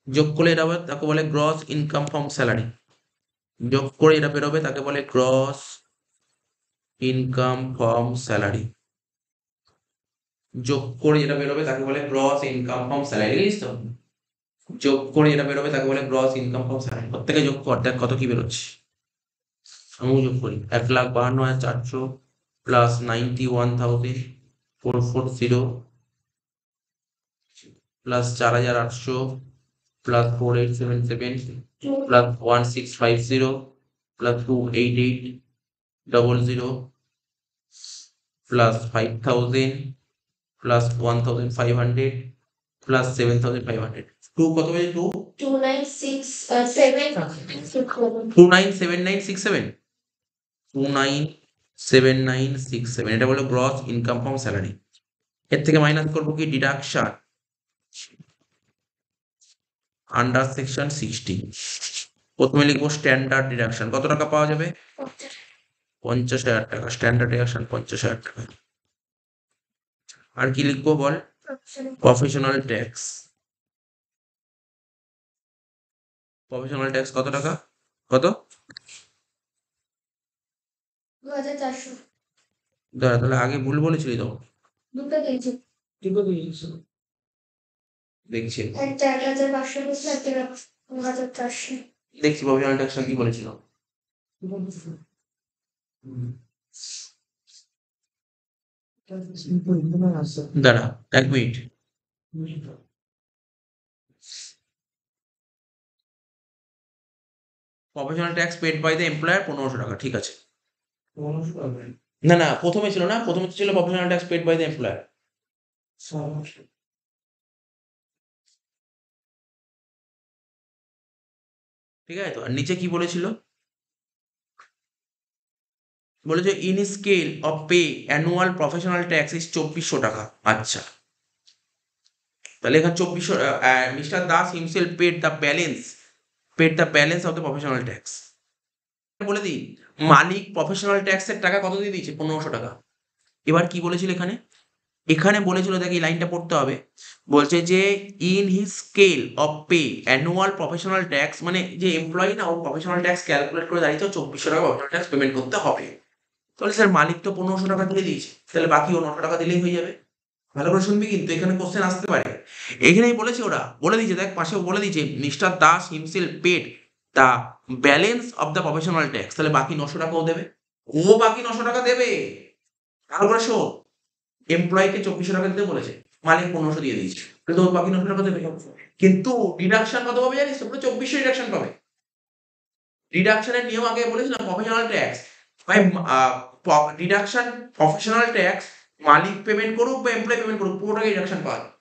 S1: যোগ করলে এটা হবে, তাকে বলে গ্রস ইনকাম ফ্রম স্যালারি, যোগ করে এটা বেরোবে তাকে বলে গ্রস ইনকাম ফ্রম স্যালারি, যোগ করে যেটা বেরোবে তাকে বলে গ্রস ইনকাম ফ্রম স্যালারি, লিখিস তো, যোগ করে যেটা বেরোবে তাকে বলে গ্রস ইনকাম ফ্রম স্যালারি। প্রত্যেকে যোগ কর, দেখ কত কি বেরোচ্ছে, আমিও যোগ করি, 1,52,400 plus 91,440 plus 4,800 plus 4,877 plus 1,650 plus 2,88,00 plus 5,000 plus 1,500 plus 7,500, 2 কত পেয়েছে, 297967, 297967, এটা বলো গ্রস ইনকাম ফ্রম স্যালারি। এর থেকে মাইনাস করবো কি, ডিডাকশন আন্ডার সেকশন 60, প্রথমে লিখবো স্ট্যান্ডার্ড ডিডাকশন, কত টাকা পাওয়া যাবে, 50,000 টাকা, স্ট্যান্ডার্ড ডিডাকশন 50,000 টাকা। আর কি লিখবো বল, প্রফেশনাল ট্যাক্স, কত টাকা, কত,
S2: 2,400
S1: দাঁড়া, তাহলে আগে ভুল বলেছিলি তো,
S2: দুটো দিয়েছি,
S1: দেখছি
S2: একটা 1,500 দিয়েছিল, একটা 2,400
S1: দেখছি প্রফেশনাল ট্যাক্স কি বলেছিল, দাঁড়া 1 minute, professional tax paid by the employer 1,500 টাকা, ঠিক আছে। না না, প্রথমে ছিল না, প্রথমে ছিল professional tax paid by the employer, ঠিক আছে তো। আর নিচে কি বলেছিল, বলেছে in scale of pay annual professional tax is 2,400 টাকা। আচ্ছা, তাহলে এখানে 2,400, mister Das himself paid the balance of the professional tax. বলে দিই, মালিক প্রফেশনাল ট্যাক্সের টাকা কত দিয়ে দিয়েছে, 1,500 টাকা। এবার কি বলেছিল এখানে, বলেছিল দেখ এই লাইনটা পড়তে হবে, বলছে যে in his scale of pay annual professional tax, মানে যে এমপ্লয়ি না, ও প্রফেশনাল ট্যাক্স ক্যালকুলেট করে দাঁড়িয়েছে 2,400 টাকা প্রফেশনাল ট্যাক্স পেমেন্ট করতে হবে। তাহলে স্যার মালিক তো 1,500 টাকা দিয়ে দিয়েছে, তাহলে বাকি 900 টাকা দিলেই হয়ে যাবে। ভালো করে শুনবি কিন্তু, এখানে কোশ্চেন আসতে পারে। এখানেই বলেছে, ওরা বলে দিয়েছে, দেখ পাশেও বলে দিয়েছে, mister Das himself paid the balance of the professional tax, তাহলে বাকি 900 টাকাও দেবে, ও বাকি 900 টাকা দেবে। ভালো করে শোন, এমপ্লয়িকে 2,400 টাকা দিতে বলেছে, মালিক 1,500 দিয়ে দিয়েছে, কিন্তু ও বাকি 900 টাকা দেবে। কিন্তু ডিডাকশন কত পাবে জানিস তো, পুরো 2,400 ডিডাকশন পাবে। ডিডাকশনের নিয়ম আগে বলেছিলাম, professional tax by deduction professional tax মালিক পেমেন্ট করুক বা এমপ্লয় পেমেন্ট করুক, পুরোটাকে ডিডাকশন পাওয়া যায়।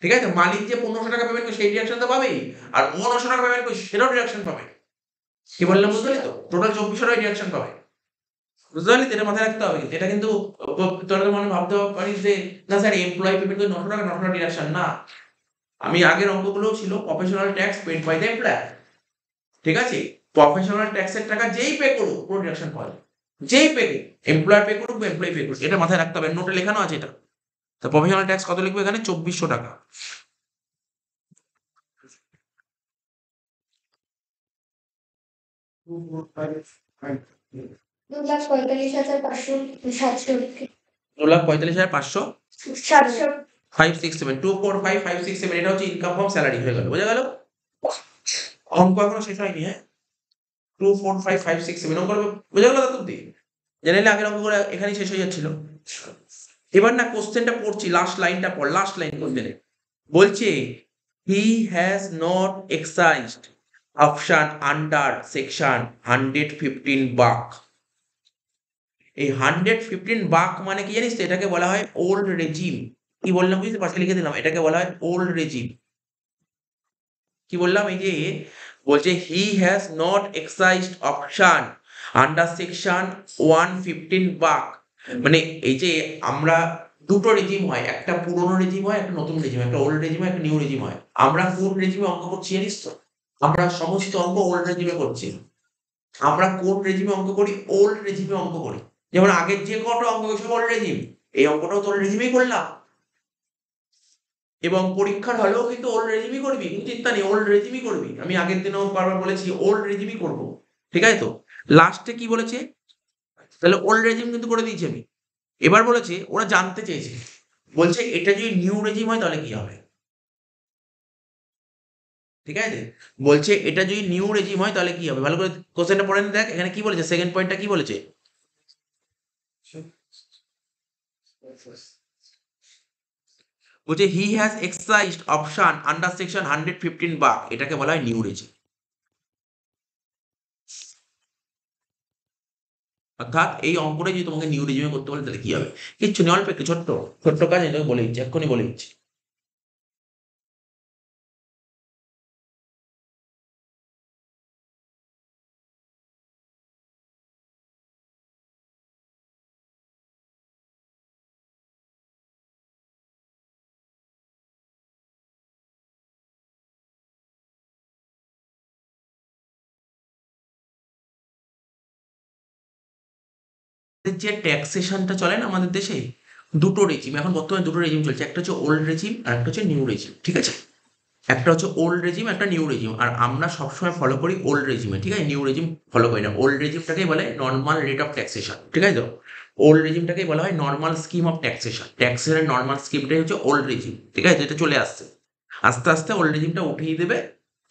S1: ঠিক আছে, মালিক যে 1500 টাকা পেমেন্ট করে সেই ডিডাকশন তো পাবেই, আর ও 900 টাকা পেমেন্ট করে সেটাও ডিডাকশন পাবে। কি বললাম বুঝতে পারলি তো? টোটাল 2400 টাকা ডিডাকশন পাবে। বুঝতে পারলি তো? এটা মাথায় রাখতে হবে কিন্তু। এটা কিন্তু তোরা তো মনে ভাবতে পারিস যে না স্যার এমপ্লয় পেমেন্ট করে 900 টাকা 900 টাকা ডিডাকশন না। আমি আগের অঙ্কগুলোও ছিল professional tax paid by the employer. ঠিক আছে, প্রফেশনাল ট্যাক্সের টাকা যেই পে করুক পুরো ডিডাকশন পাওয়া যায়। যেই পে করুক, এমপ্লয়ার পে করুক বা এমপ্লয়ি পে করুক, এটা মাথায় রাখতে হবে। নোটে লেখানো আছে এটা। তো প্রফেশনাল ট্যাক্স কত লিখবে এখানে? 2400 টাকা।
S2: দু লাখ 45,500 700
S1: 2,45,500
S2: 700
S1: 567 245 567 এটা হচ্ছে ইনকাম ফ্রম স্যালারি হয়ে গেল। বোঝা গেল? অঙ্ক এখনো শেষ হয়নি, হ্যাঁ? 245 567 অঙ্ক বোঝা গেল দাদা অব্দি? জেনারেলি আগের অঙ্কগুলো এখানেই শেষ হয়ে যাচ্ছিল। এবার না কোশ্চেনটা পড়ছি, লাস্ট লাইনটা পড়, লাস্ট লাইন কোশ্চেনে বলছে he has not exercised option under section 115 BAC. এই 115 বাক মানে কি জানিস তো? এটাকে বলা হয় ওল্ড রেজিম। কি বললাম বুঝতে? পাশে লিখে দিলাম, এটাকে বলা হয় ওল্ড রেজিম। কি বললাম? এই যে বলছে he has not exercised option under section 115 BAC, মানে এই যে আমরা দুটো রেজিম হয়, একটা পুরনো রেজিম হয়, একটা নতুন রেজিম, একটা ওল্ড রেজিম হয়, একটা নিউ রেজিম হয়। আমরা কোন রেজিমে অঙ্ক করছি জানিস তো? আমরা সমস্ত অঙ্ক ওল্ড রেজিমে করছি। আমরা কোন রেজিমে অঙ্ক করি? ওল্ড রেজিমে অঙ্ক করি। যেমন আগের যে কটা অঙ্ক সব ওল্ড রেজিম, এই অঙ্কটাও তো ওল্ড রেজিমেই করলাম। এবং পরীক্ষার হলেও কিন্তু ওল্ড রেজিমই করবি, কিন্তু চিন্তা নেই, ওল্ড রেজিমই করবি। আমি আগের দিনেও বারবার বলেছি ওল্ড রেজিমই করবো। ঠিক আছে তো? লাস্টে কি বলেছে? তাহলে ওল্ড রেজিম কিন্তু করে দিয়েছি আমি। এবার বলেছে, ওরা জানতে চেয়েছে, বলছে এটা যদি নিউ রেজিম হয় তাহলে কি হবে? ঠিক আছে, বলছে এটা যদি নিউ রেজিম হয় তাহলে কি হবে? ভালো করে কোশ্চেনটা পড়ে নে, দেখ এখানে কি বলেছে, সেকেন্ড পয়েন্টটা কি বলেছে? বলছে he has exercised option under section 115 বাক, এটাকে বলা হয় নিউ রেজিম। অর্থাৎ এই অঙ্কটা যদি তোমাকে নিউ রেজিমে করতে বলে তাহলে কি হবে? কিচ্ছু নেই, অল্প একটু ছোট্ট ছোট্ট কাজ, এটাকে বলে দিচ্ছি, এক্ষুনি বলে দিচ্ছি। যে ট্যাক্সেশনটা চলে না আমাদের দেশে, দুটো রেজিম এখন বর্তমানে, দুটো রেজিম চলছে, একটা হচ্ছে ওল্ড রেজিম আর একটা হচ্ছে নিউ রেজিম। ঠিক আছে, একটা হচ্ছে ওল্ড রেজিম, একটা নিউ রেজিম, আর আমরা সবসময় ফলো করি ওল্ড রেজিমে। ঠিক আছে, নিউ রেজিম ফলো করি না। ওল্ড রেজিমটাকেই বলে নর্মাল রেট অফ ট্যাক্সেশন। ঠিক আছে তো? ওল্ড রেজিমটাকেই বলা হয় নর্মাল স্কিম অফ ট্যাক্সেশন। ট্যাক্সের নর্মাল স্কিমটাই হচ্ছে ওল্ড রেজিম। ঠিক আছে, এটা চলে আসছে, আস্তে আস্তে ওল্ড রেজিমটা উঠিয়ে দেবে।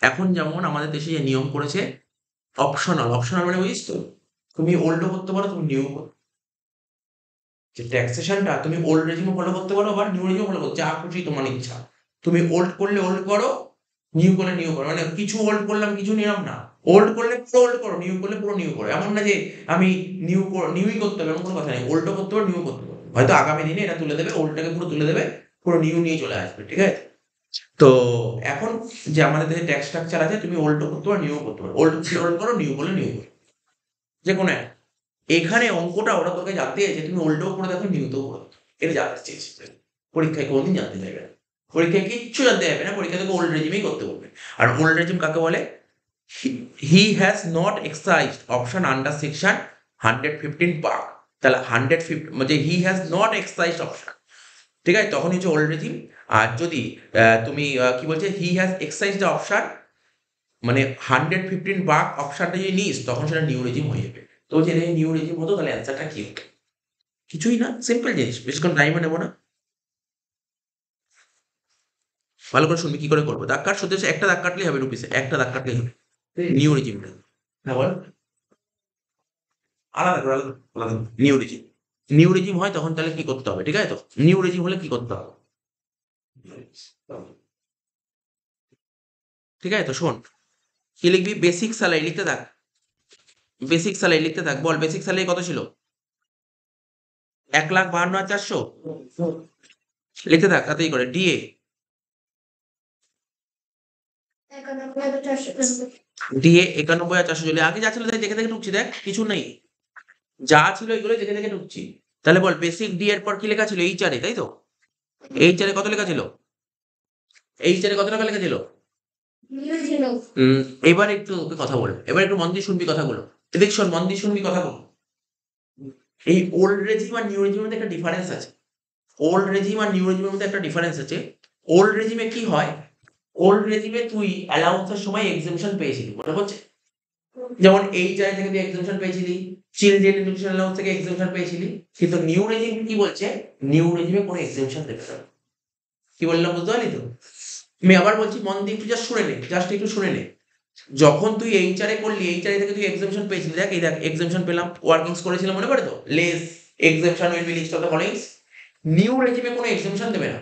S1: এখন যেমন আমাদের দেশে যে নিয়ম করেছে অপশনাল, অপশনাল মানে বুঝিস তো? তুমি ওল্ডও করতে পারো, তুমি নিউ করতে, যে ট্যাক্সেশনটা তুমি ওল্ড রেজিমও ফলো করতে পারো, আবার নিউ রেজিমও ফলো করো, যা খুশি তোমার ইচ্ছা। তুমি ওল্ড করলে ওল্ড করো, নিউ করলে নিউ করো, মানে কিছু ওল্ড করলাম কিছু নিলাম না। ওল্ড করলে পুরো ওল্ড করো, নিউ করলে পুরো নিউ করো। এমন না যে আমি নিউই করতে হবে, এমন কোনো কথা নেই। ওল্ডও করতে পারো, নিউ করতে পারো। হয়তো আগামী দিনে এটা তুলে দেবে, ওল্ডটাকে পুরো তুলে দেবে, পুরো নিউ নিয়ে চলে আসবে। ঠিক আছে, তো এখন যে আমাদের দেশে ট্যাক্স স্ট্রাকচার আছে, তুমি ওল্ডও করতে পারো, নিউ করতে পারো। ওল্ড করলে ওল্ড করো, নিউ করলে নিউ করো, যে কোনো একটা। এখানে অঙ্কটা ওরা তোকে জানতে চাইছে তুমি ওল্ডও করে দেখো, নিউতেও করে দেখো, এটা জানতে চেয়েছে। পরীক্ষায় কোনোদিন জানতে চাইবে না, পরীক্ষায় কিচ্ছু জানতে চাইবে না, পরীক্ষা থেকে ওল্ড রেজিমেই করতে বলবে। আর ওল্ড রেজিম কাকে বলে? হি has not exercised option under section 115 বাক। তাহলে 150 মানে হি হ্যাজ নট এক্সারসাইজড অপশন, ঠিক আছে, তখন হচ্ছে ওল্ড রেজিম। আর যদি তুমি কি বলছে, হি হ্যাজ এক্সারসাইজড অপশন মানে 115 বাক অপশনটা যদি নিস, তখন সেটা নিউ রেজিম হয়ে যাবে। তো যদি নিউ রেজিম হতো তাহলে অ্যান্সারটা কি হতো? কিছুই না, সিম্পল জিনিস, বেশিক্ষণ টাইমও নেবো না। ভালো করে শুনবি কি করে করবো। দাগ কাট, শুধু একটা দাগ কাটলেই হবে রুপিসে, একটা দাগ কাটলেই হবে। নিউ রেজিমটা, হ্যাঁ বল, আলাদা করে, আলাদা আলাদা। নিউ রেজিম, নিউ রেজিম হয় তখন তাহলে কি করতে হবে? ঠিক আছে তো? নিউ রেজিম হলে কি করতে হবে? ঠিক আছে তো, শোন, কি লিখবি? বেসিক স্যালারি লিখতে থাক, বেসিক স্যালারি লিখতে থাক। বল বেসিক স্যালারি কত ছিল? 1,52,400 লিখতে থাক তাতেই করে। ডিএ
S2: 91,490।
S1: ডিএ 91,400 চলে আগে যা ছিল তাই দেখে দেখে ঢুকছি, দেখ কিছু নেই, যা ছিল এগুলো দেখে দেখে ঢুকছি। তাহলে বল বেসিক ডি এর পর কি লেখা ছিল? এইচআরে, তাই তো? এইচআরে কত লেখা ছিল? এইচআরে কত টাকা লেখা ছিল?
S2: ছিল।
S1: এবার একটু ওকে কথা বল, এবার একটু মন দিয়ে শুনবি কথাগুলো। দেখ শোন, মন দিয়ে শুনবি কথাগুলো। এই ওল্ড রেজিম আর নিউ রেজিমের মধ্যে একটা ডিফারেন্স আছে। ওল্ড রেজিম আর নিউ রেজিমের মধ্যে একটা ডিফারেন্স আছে। ওল্ড রেজিমে কি হয়, ওল্ড রেজিমে তুই অ্যালাউন্সের সময় এক্সেমশন পেয়েছিলি, মনে পড়ছে? যেমন এইচআই থেকে তুই এক্সেমশন পেয়েছিলি, চিলড্রেন এডুকেশন অ্যালাউন্স থেকে এক্সেমশন পেয়েছিলি। কিন্তু নিউ রেজিম কি বলছে? নিউ রেজিমে কোনো এক্সেমশন দেবে না। কি বললাম বুঝতে পারলি তো? আমি আবার বলছি, মন দিয়ে একটু জাস্ট শুনে নে, জাস্ট একটু শুনে নে। যখন তুই এইচআরে করলি, এইচআরে থেকে তুই এক্সেমশন পেয়েছিলি, দেখ এই দেখ এক্সেমশন পেলাম, ওয়ার্কিংস করেছিলাম, মনে পড়ে তো? Less exemption will be list of the followings. New রেজিমে কোনো এক্সেমশন দেবে না।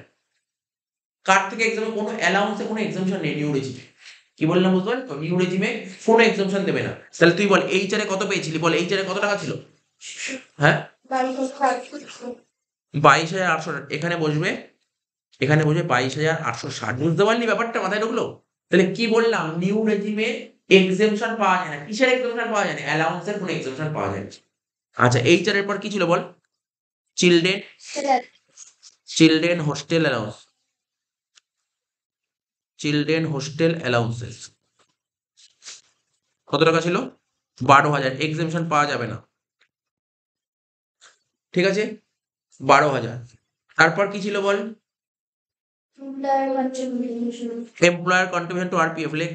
S1: কার থেকে এক্সামে কোনো অ্যালাউন্সে কোনো এক্সামশন নেই নিউ রেজিমে। কি বললাম বুঝতে পারলি তো? নিউ রেজিমে কোনো এক্সামশন দেবে না। তাহলে তুই বল এইচআরে কত পেয়েছিলি, বল এইচআরে কত টাকা ছিল? হ্যাঁ, 22,860। এখানে বসবে, এখানে বসবে 22,860। বুঝতে পারলি ব্যাপারটা? মাথায় ঢুকলো? তাহলে কি বললাম, নিউ রেজিমে এক্সেমশন পাওয়া যায় না। কিসের এক্সেমশন পাওয়া যায় না? অ্যালাউন্সের কোনো এক্সেমশন পাওয়া যায় না। আচ্ছা, এইচআর এর পর কি ছিল বল? Children, children hostel allowance, children hostel allowances কত টাকা ছিল? 12,000। এক্সেমশন পাওয়া যাবে না, ঠিক আছে? 12,000। তারপর কি ছিল বল? এমপ্লয়ার কন্ট্রিবিউশন টু আরপিএফ, লেখ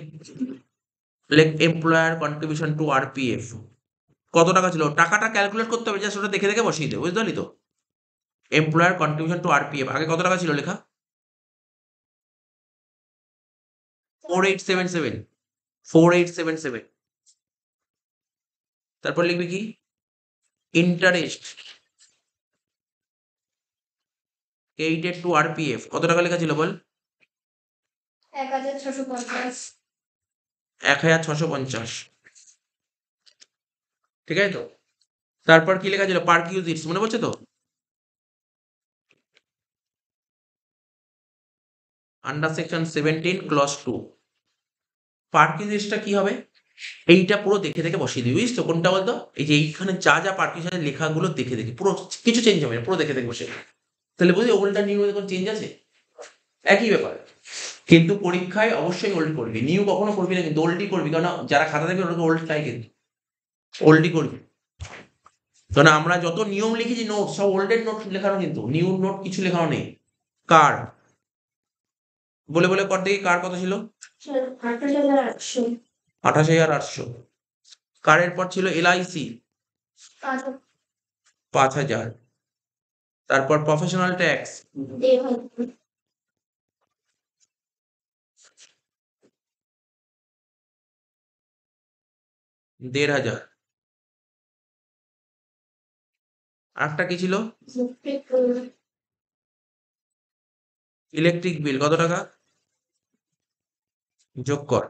S1: লেখ এমপ্লয়ার কন্ট্রিবিউশন টু আরপিএফ কত টাকা ছিল? টাকাটা ক্যালকুলেট করতে হবে, জাস্ট ওটা দেখে দেখে বসিয়ে দে, বুঝতে পারলি তো? এমপ্লয়ার কন্ট্রিবিউশন টু আরপিএফ আগে কত টাকা ছিল লেখা? 4877, 4877। তারপর লিখবি কি? ইন্টারেস্ট এইডেড টু আরপিএফ কত টাকা লেখা ছিল বল?
S2: 1,650।
S1: 1,650, ঠিক আছে তো? তারপর কি লেখা ছিল? পারকিউজিটস, মনে পড়ছে তো? Under section 17 clause 2। পারকিউজিটসটা কি হবে? এইটা পুরো দেখে দেখে বসিয়ে দিবি, বুঝিস তো? কোনটা বলতো? এই যে এইখানে যা যা পারকিউশনের লেখাগুলো দেখে দেখে, পুরো কিছু চেঞ্জ হবে না, পুরো দেখে দেখে বসে। তাহলে বুঝলি ওল্ডটা নিউ কোনো চেঞ্জ আছে? একই ব্যাপার। কিন্তু পরীক্ষায় অবশ্যই ওল্ড করবি, নিউ কখনো করবি না, কিন্তু ওল্ডই করবি, কারণ যারা খাতা দেখবে ওরা ওল্ড চাই, কিন্তু ওল্ডই করবি। কারণ আমরা যত নিয়ম লিখেছি নোট, সব ওল্ডের নোট লেখানো, কিন্তু নিউ নোট কিছু লেখানো নেই। কার বলে বলে কর দেখি, কার কত ছিল?
S2: 28,800।
S1: 28,800। কারের পর ছিল এলআইসি 5,000। তারপর প্রফেশনাল ট্যাক্স
S2: 1,500।
S1: দেড় হাজার। আরেকটা কি ছিল? ইলেকট্রিক বিল কত টাকা? যোগ কর,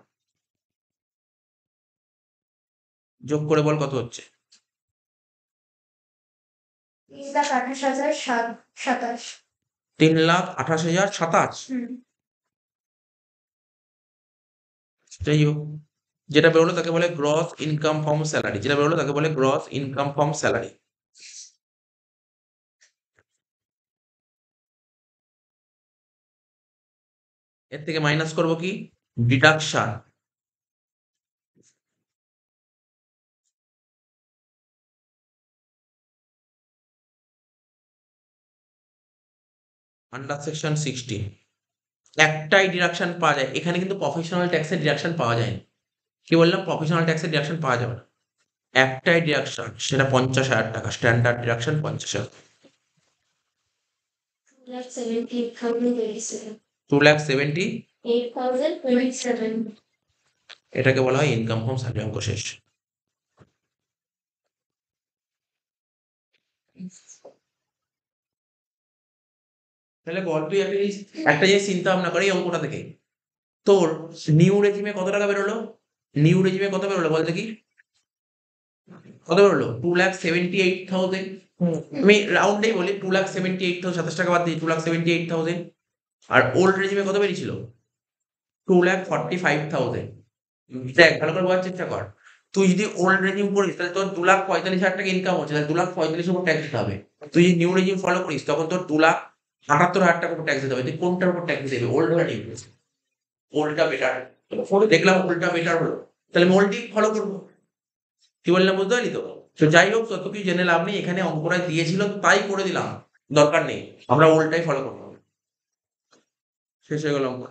S1: যোগ করে বল কত হচ্ছে?
S2: 3,28,027।
S1: 3,28,027।
S2: হুম।
S1: যাই হোক, যেটা বেরোলো তাকে বলে গ্রস ইনকাম ফ্রম স্যালারি, যেটা বেরোলো তাকে বলে গ্রস ইনকাম ফ্রম স্যালারি। এর থেকে মাইনাস করবো কি? ডিডাকশন। আন্ডার সেকশন 16 একটাই ডিডাকশন পাওয়া যায় এখানে, কিন্তু প্রফেশনাল ট্যাক্সের ডিডাকশন পাওয়া যায়নি। কি বললাম? প্রফেশনাল ট্যাক্সের ডিডাকশন পাওয়া যাবে না। একটাই ডিডাকশন, সেটা 50,000 টাকা, স্ট্যান্ডার্ড ডিডাকশন 50,000।
S2: 2,78,027।
S1: 2,70,000
S2: 8,027।
S1: এটাকে বলা হয় ইনকাম ফ্রম স্যালারি। অঙ্ক শেষ। তাহলে বল তুই একটা জিনিস চিন্তা ভাবনা করে এই অঙ্কটা থেকে, তোর নিউ রেজিমে কত টাকা বেরোলো? নিউ রেজিমে কত বেরোলো বল দেখি? কত বেরোলো? 2,78,000। আমি রাউন্ডেই বলি 2,78,000 27 টাকা বাদ দিয়ে 2,78,000 আর ওল্ড রেজিমে কত বেরিয়েছিল 2,45,000 দেখ ভালো করে বোঝার চেষ্টা কর তুই যদি ওল্ড রেজিম করিস তাহলে তোর 2,45,000 টাকা ইনকাম হচ্ছে তাহলে 2,45,000 উপর ট্যাক্স দিতে হবে তুই যদি নিউ রেজিম ফলো করিস তখন তোর 2,78,000 টাকার উপর ট্যাক্স দিতে হবে তুই কোনটার উপর ট্যাক্স দিবি ওল্ড না নিউ ওল্ডটা বেটার দেখলাম ওল্ডটা বেটার হলো তাহলে আমি ওল্ডই ফলো করবো কি বললাম বুঝতে পারলি তো তো যাই হোক তত কিছু জেনে লাভ নেই এখানে অঙ্কটা দিয়েছিল তাই করে দিলাম দরকার নেই আমরা ওল্ডটাই ফলো করবো শেষ হয়ে গেল অঙ্ক